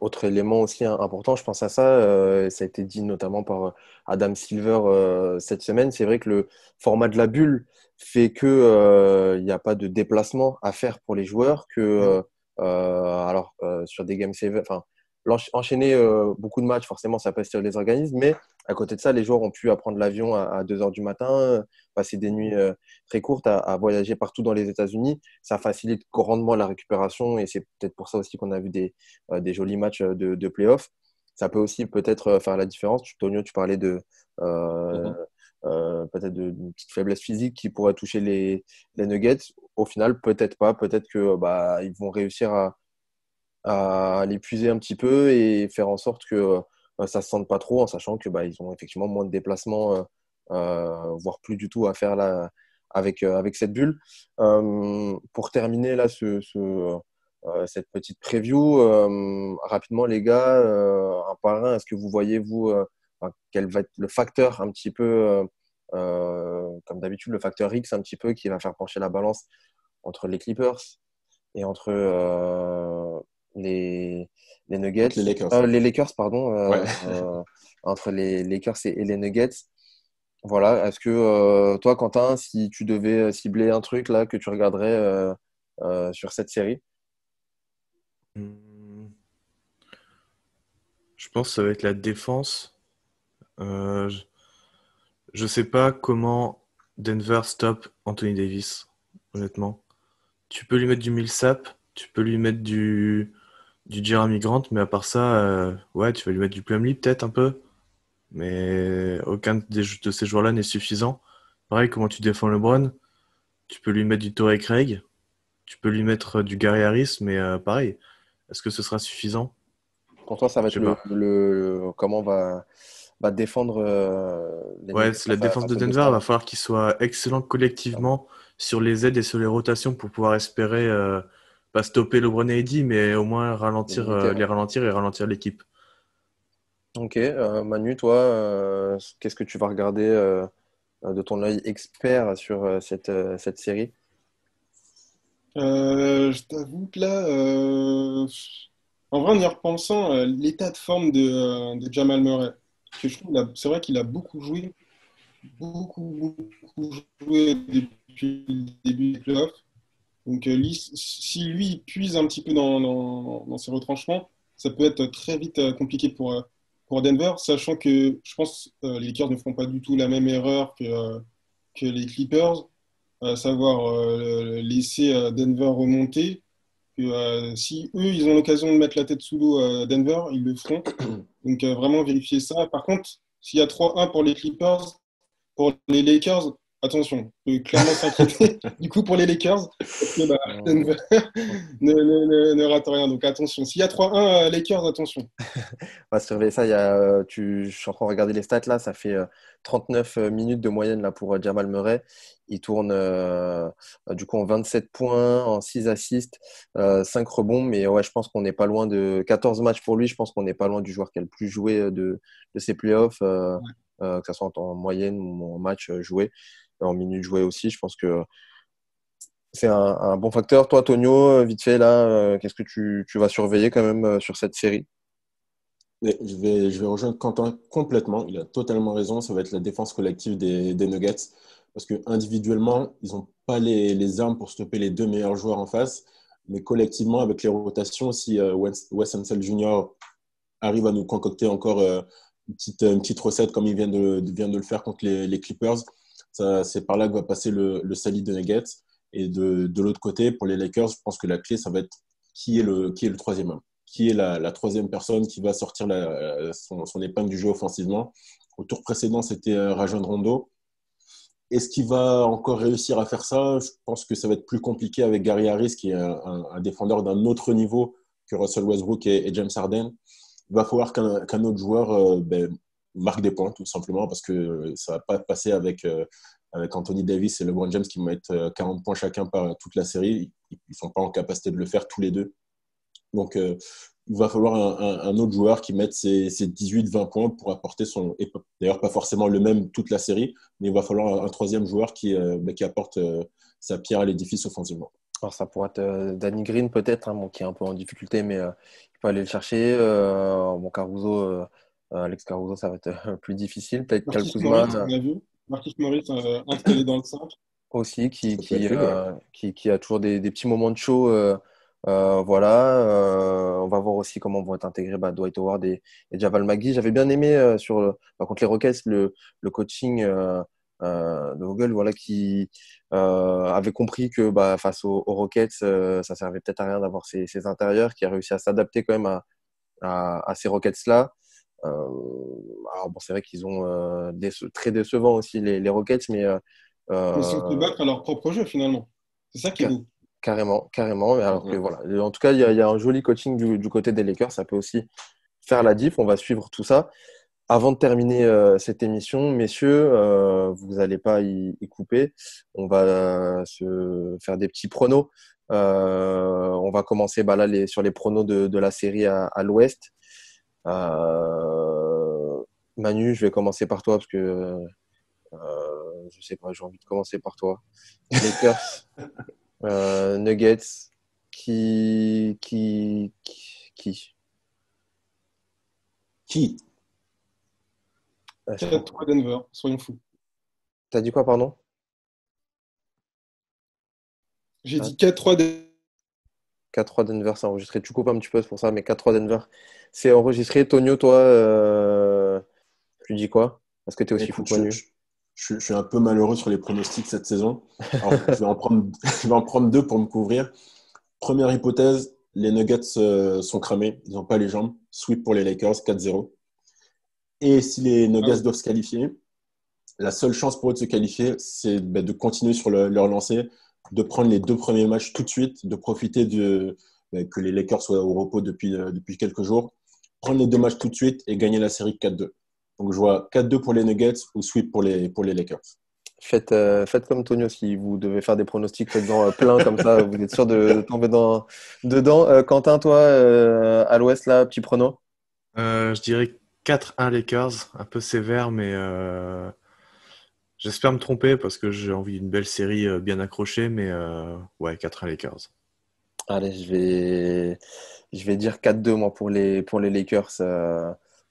autre élément aussi important, je pense à ça, ça a été dit notamment par Adam Silver cette semaine, c'est vrai que le format de la bulle fait que il n'y a pas de déplacement à faire pour les joueurs, que Ouais. sur des Game 7, enfin enchaîner beaucoup de matchs, forcément ça peut estirer les organismes, mais à côté de ça, les joueurs ont pu apprendre l'avion à 2 heures du matin, passer des nuits très courtes, à voyager partout dans les États-Unis. Ça facilite grandement la récupération et c'est peut-être pour ça aussi qu'on a vu des jolis matchs de playoffs. Ça peut aussi peut-être faire la différence. Tonio, tu parlais euh, Mhm. peut-être d'une petite faiblesse physique qui pourrait toucher les Nuggets. Au final, peut-être pas. Peut-être que bah, ils vont réussir à l'épuiser un petit peu et faire en sorte que ça se sente pas trop, en sachant que bah, ils ont effectivement moins de déplacements, voire plus du tout à faire là avec cette bulle. Pour terminer là cette petite preview, rapidement les gars, un par un, est-ce que vous voyez vous enfin, quel va être le facteur un petit peu comme d'habitude, le facteur X un petit peu qui va faire pencher la balance entre les Clippers et entre les, les Nuggets, Contre les Lakers. les Lakers, pardon, Ouais. entre les Lakers et les Nuggets. Voilà. Est-ce que toi, Quentin, si tu devais cibler un truc là que tu regarderais sur cette série? Hmm, Je pense que ça va être la défense. Je sais pas comment Denver stop Anthony Davis, honnêtement. Tu peux lui mettre du Millsap, tu peux lui mettre du Jeremy Grant, mais à part ça, ouais, tu vas lui mettre du Plumlee peut-être un peu, mais aucun de ces joueurs-là n'est suffisant. Pareil, comment tu défends LeBron, tu peux lui mettre du Torrey Craig, tu peux lui mettre du Gary Harris, mais pareil, est-ce que ce sera suffisant? Pour toi, ça va Je être sais pas. comment va défendre les Ouais, Nuggets c'est la défense de face aux deux Denver, il stars va falloir qu'ils soient excellents collectivement sur les aides et sur les rotations pour pouvoir espérer pas stopper LeBron et AD, mais au moins les limiter. les ralentir et ralentir l'équipe. Ok, Manu, toi, qu'est-ce que tu vas regarder de ton œil expert sur cette série? Je t'avoue que là, en vrai, en y repensant, l'état de forme de Jamal Murray, que je trouve, c'est vrai qu'il a beaucoup joué depuis le début des playoffs. Donc, si lui il puise un petit peu dans ses retranchements, ça peut être très vite compliqué pour Denver, sachant que je pense les Lakers ne feront pas du tout la même erreur que les Clippers, à savoir laisser Denver remonter. Si eux, ils ont l'occasion de mettre la tête sous l'eau à Denver, ils le feront. Donc, vraiment vérifier ça. Par contre, s'il y a 3-1 pour les Clippers, pour les Lakers, attention, on peut clairement s'inquiéter du coup pour les Lakers, parce que bah, Denver ne rate rien. Donc attention, s'il y a 3-1 Lakers, attention. On va surveiller ça. Je suis en train de regarder les stats là. Ça fait 39 minutes de moyenne là pour Jamal Murray. Il tourne du coup en 27 points, en 6 assists, 5 rebonds. Mais ouais, je pense qu'on n'est pas loin de 14 matchs pour lui. Je pense qu'on n'est pas loin du joueur qui a le plus joué de ses playoffs, que ce soit en moyenne ou en match joué, en minutes jouées aussi. Je pense que c'est un bon facteur. Toi, Tonio, vite fait là, qu'est-ce que tu vas surveiller quand même sur cette série? Mais je vais rejoindre Quentin complètement. Il a totalement raison. Ça va être la défense collective des Nuggets. Parce que individuellement, ils n'ont pas les armes pour stopper les deux meilleurs joueurs en face. Mais collectivement, avec les rotations, si Wes Unseld Jr. arrive à nous concocter encore une petite recette comme il vient de le faire contre les Clippers, c'est par là que va passer le sali de Nuggets. Et de l'autre côté, pour les Lakers, je pense que la clé, ça va être qui est le troisième homme, qui est la troisième personne qui va sortir son épingle du jeu offensivement. Au tour précédent, c'était Rajon Rondo. Est-ce qu'il va encore réussir à faire ça? Je pense que ça va être plus compliqué avec Gary Harris, qui est un défendeur d'un autre niveau que Russell Westbrook et James Harden. Il va falloir qu'un autre joueur marque des points, tout simplement, parce que ça ne va pas passer avec Anthony Davis et LeBron James qui vont mettre 40 points chacun par toute la série. Ils ne sont pas en capacité de le faire tous les deux. Donc, il va falloir un autre joueur qui mette ses 18-20 points pour apporter et d'ailleurs, pas forcément le même toute la série, mais il va falloir un troisième joueur qui apporte sa pierre à l'édifice offensivement. Alors ça pourrait être Danny Green peut-être, hein, bon, qui est un peu en difficulté, mais il faut aller le chercher. Bon, Caruso, Alex Caruso, ça va être plus difficile. Peut-être Kyle Marquis Kuzma Morris, on a vu. Marquis Morris installé dans le 5. aussi, Ça peut être lui, ouais. qui a toujours des petits moments de show. Voilà. On va voir aussi comment vont être intégrés Dwight Howard et Javal McGee. J'avais bien aimé contre les Rockets le coaching de Vogel, voilà, qui avait compris que face aux Rockets, ça servait peut-être à rien d'avoir ces intérieurs, qui a réussi à s'adapter quand même à ces Rockets-là. Alors bon, c'est vrai qu'ils ont très décevants aussi les Rockets, mais Ils sont fait euh, battre à leur propre jeu finalement. C'est ça qui est ca- beau. carrément. Mais alors que Ouais. voilà, en tout cas, il y a un joli coaching du côté des Lakers. Ça peut aussi faire la diff. On va suivre tout ça. Avant de terminer cette émission, messieurs, vous n'allez pas y couper. On va se faire des petits pronos. On va commencer là, sur les pronos de la série à l'Ouest. Manu, je vais commencer par toi parce que je sais pas, j'ai envie de commencer par toi. Lakers, Nuggets, qui? Qui? 4-3 Denver, soyons fous. T'as dit quoi, pardon? J'ai dit 4-3 Denver. 4-3 Denver, c'est enregistré. Tu coupes un petit peu, c'est pour ça, mais 4-3 Denver, c'est enregistré. Tonio, toi, tu dis quoi? Est-ce que tu es aussi fou Écoute, que Manu? je suis un peu malheureux sur les pronostics cette saison. Alors, je vais en prendre, je vais en prendre deux pour me couvrir. Première hypothèse, les Nuggets sont cramés. Ils n'ont pas les jambes. Sweep pour les Lakers, 4-0. Et si les Ah Nuggets oui. doivent se qualifier, la seule chance pour eux de se qualifier, c'est de continuer sur leur lancée, de prendre les deux premiers matchs tout de suite, de profiter que les Lakers soient au repos depuis quelques jours, prendre les deux matchs tout de suite et gagner la série 4-2. Donc je vois 4-2 pour les Nuggets ou sweep pour les Lakers. Faites comme Tonio, si vous devez faire des pronostics, faites-en plein comme ça, vous êtes sûr de tomber dedans. Quentin, toi, à l'Ouest, là, petit prono? Je dirais 4-1 Lakers, un peu sévère, mais j'espère me tromper parce que j'ai envie d'une belle série bien accrochée, mais ouais, 4-1 Lakers. Allez, je vais dire 4-2 moi pour les Lakers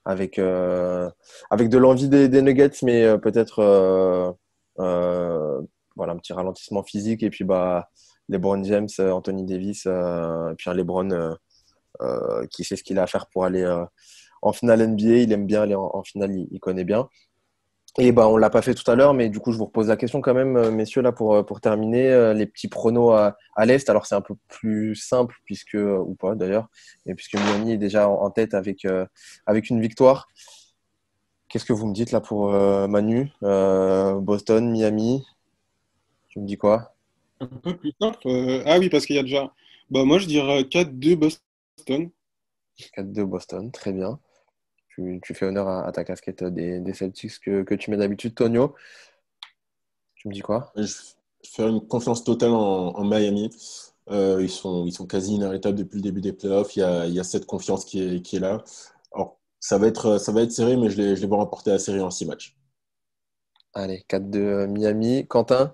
avec de l'envie des Nuggets, mais peut-être euh, voilà, un petit ralentissement physique et puis LeBron James, Anthony Davis, et puis un LeBron qui sait ce qu'il a à faire pour aller en finale NBA. Il aime bien aller en finale, il connaît bien. Et on l'a pas fait tout à l'heure, mais du coup, je vous repose la question quand même, messieurs, là, pour terminer, les petits pronos à l'Est. Alors, c'est un peu plus simple, ou pas d'ailleurs, mais puisque Miami est déjà en tête avec une victoire. Qu'est-ce que vous me dites là pour Manu? Boston, Miami, tu me dis quoi? Un peu plus simple. Ah oui, parce qu'il y a déjà. Bah, moi, je dirais 4-2 Boston. 4-2 Boston, très bien. Tu fais honneur à ta casquette des Celtics que tu mets d'habitude, Tonio. Tu me dis quoi? Je fais une confiance totale en Miami. Ils sont quasi inarrêtables depuis le début des playoffs. Il y a cette confiance qui est là. Alors, ça va être serré, mais je les vois remporter la série en 6 matchs. Allez, 4-2 Miami. Quentin?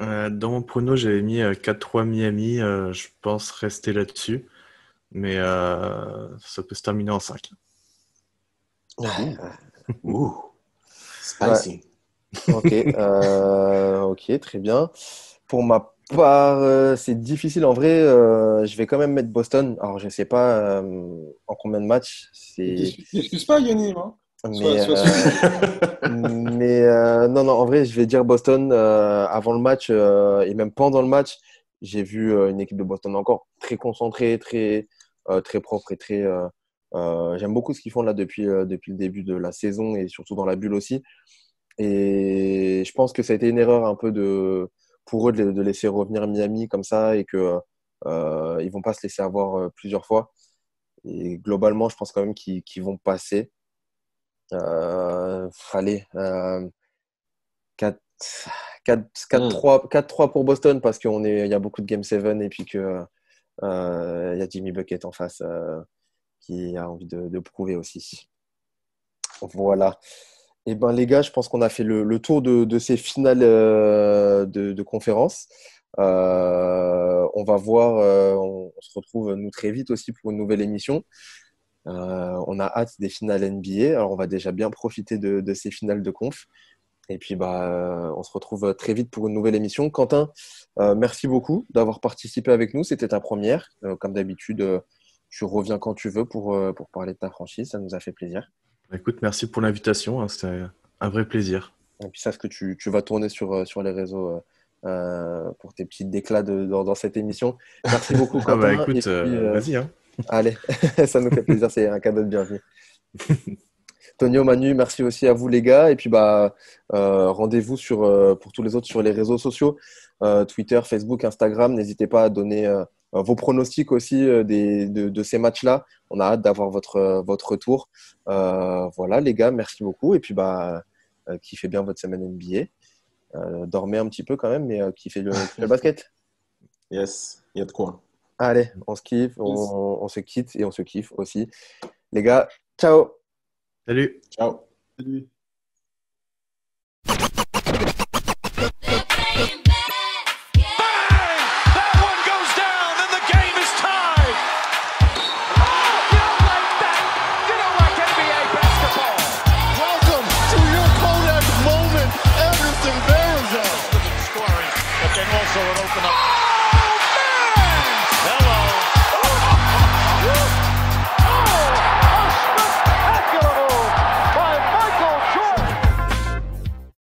Dans mon prono, j'avais mis 4-3 Miami. Je pense rester là-dessus, mais ça peut se terminer en 5. Ouh, spicy. Ok, ok, très bien. Pour ma part, c'est difficile. En vrai, je vais quand même mettre Boston. Alors, je sais pas en combien de matchs. T'excuses pas, Yoni, hein. Mais, Sois non, non, en vrai, je vais dire Boston avant le match et même pendant le match. J'ai vu une équipe de Boston encore très concentrée, très propre et j'aime beaucoup ce qu'ils font là depuis le début de la saison et surtout dans la bulle aussi. Et je pense que ça a été une erreur un peu pour eux de laisser revenir Miami comme ça et que ils vont pas se laisser avoir plusieurs fois. Et globalement, je pense quand même qu'ils vont passer. Allez, 4, 4-3 pour Boston parce il y a beaucoup de Game 7 et puis que il y a Jimmy Bucket en face qui a envie de prouver aussi. Voilà. Et ben les gars, je pense qu'on a fait le tour de ces finales de conférence. On va voir, on se retrouve nous très vite aussi pour une nouvelle émission. On a hâte des finales NBA. Alors on va déjà bien profiter de ces finales de conf. Et puis on se retrouve très vite pour une nouvelle émission. Quentin, merci beaucoup d'avoir participé avec nous. C'était ta première. Comme d'habitude, tu reviens quand tu veux pour parler de ta franchise. Ça nous a fait plaisir. Écoute, merci pour l'invitation. Hein, c'était un vrai plaisir. Et puis sache que tu vas tourner sur les réseaux pour tes petits déclats dans cette émission. Merci beaucoup, Quentin. Ah bah écoute, Et puis, vas-y. Hein. Allez, ça nous fait plaisir. C'est un cadeau de bienvenue. Tonio, Manu, merci aussi à vous les gars. Et puis rendez-vous pour tous les autres sur les réseaux sociaux, Twitter, Facebook, Instagram. N'hésitez pas à donner vos pronostics aussi de ces matchs-là. On a hâte d'avoir votre retour. Voilà les gars, merci beaucoup. Et puis kiffez bien votre semaine NBA. Dormez un petit peu quand même, mais kiffez le basket. Yes, il y a de quoi. Allez, on se kiffe, on se quitte et on se kiffe aussi. Les gars, ciao. Salut. Ciao. Salut. Also an open up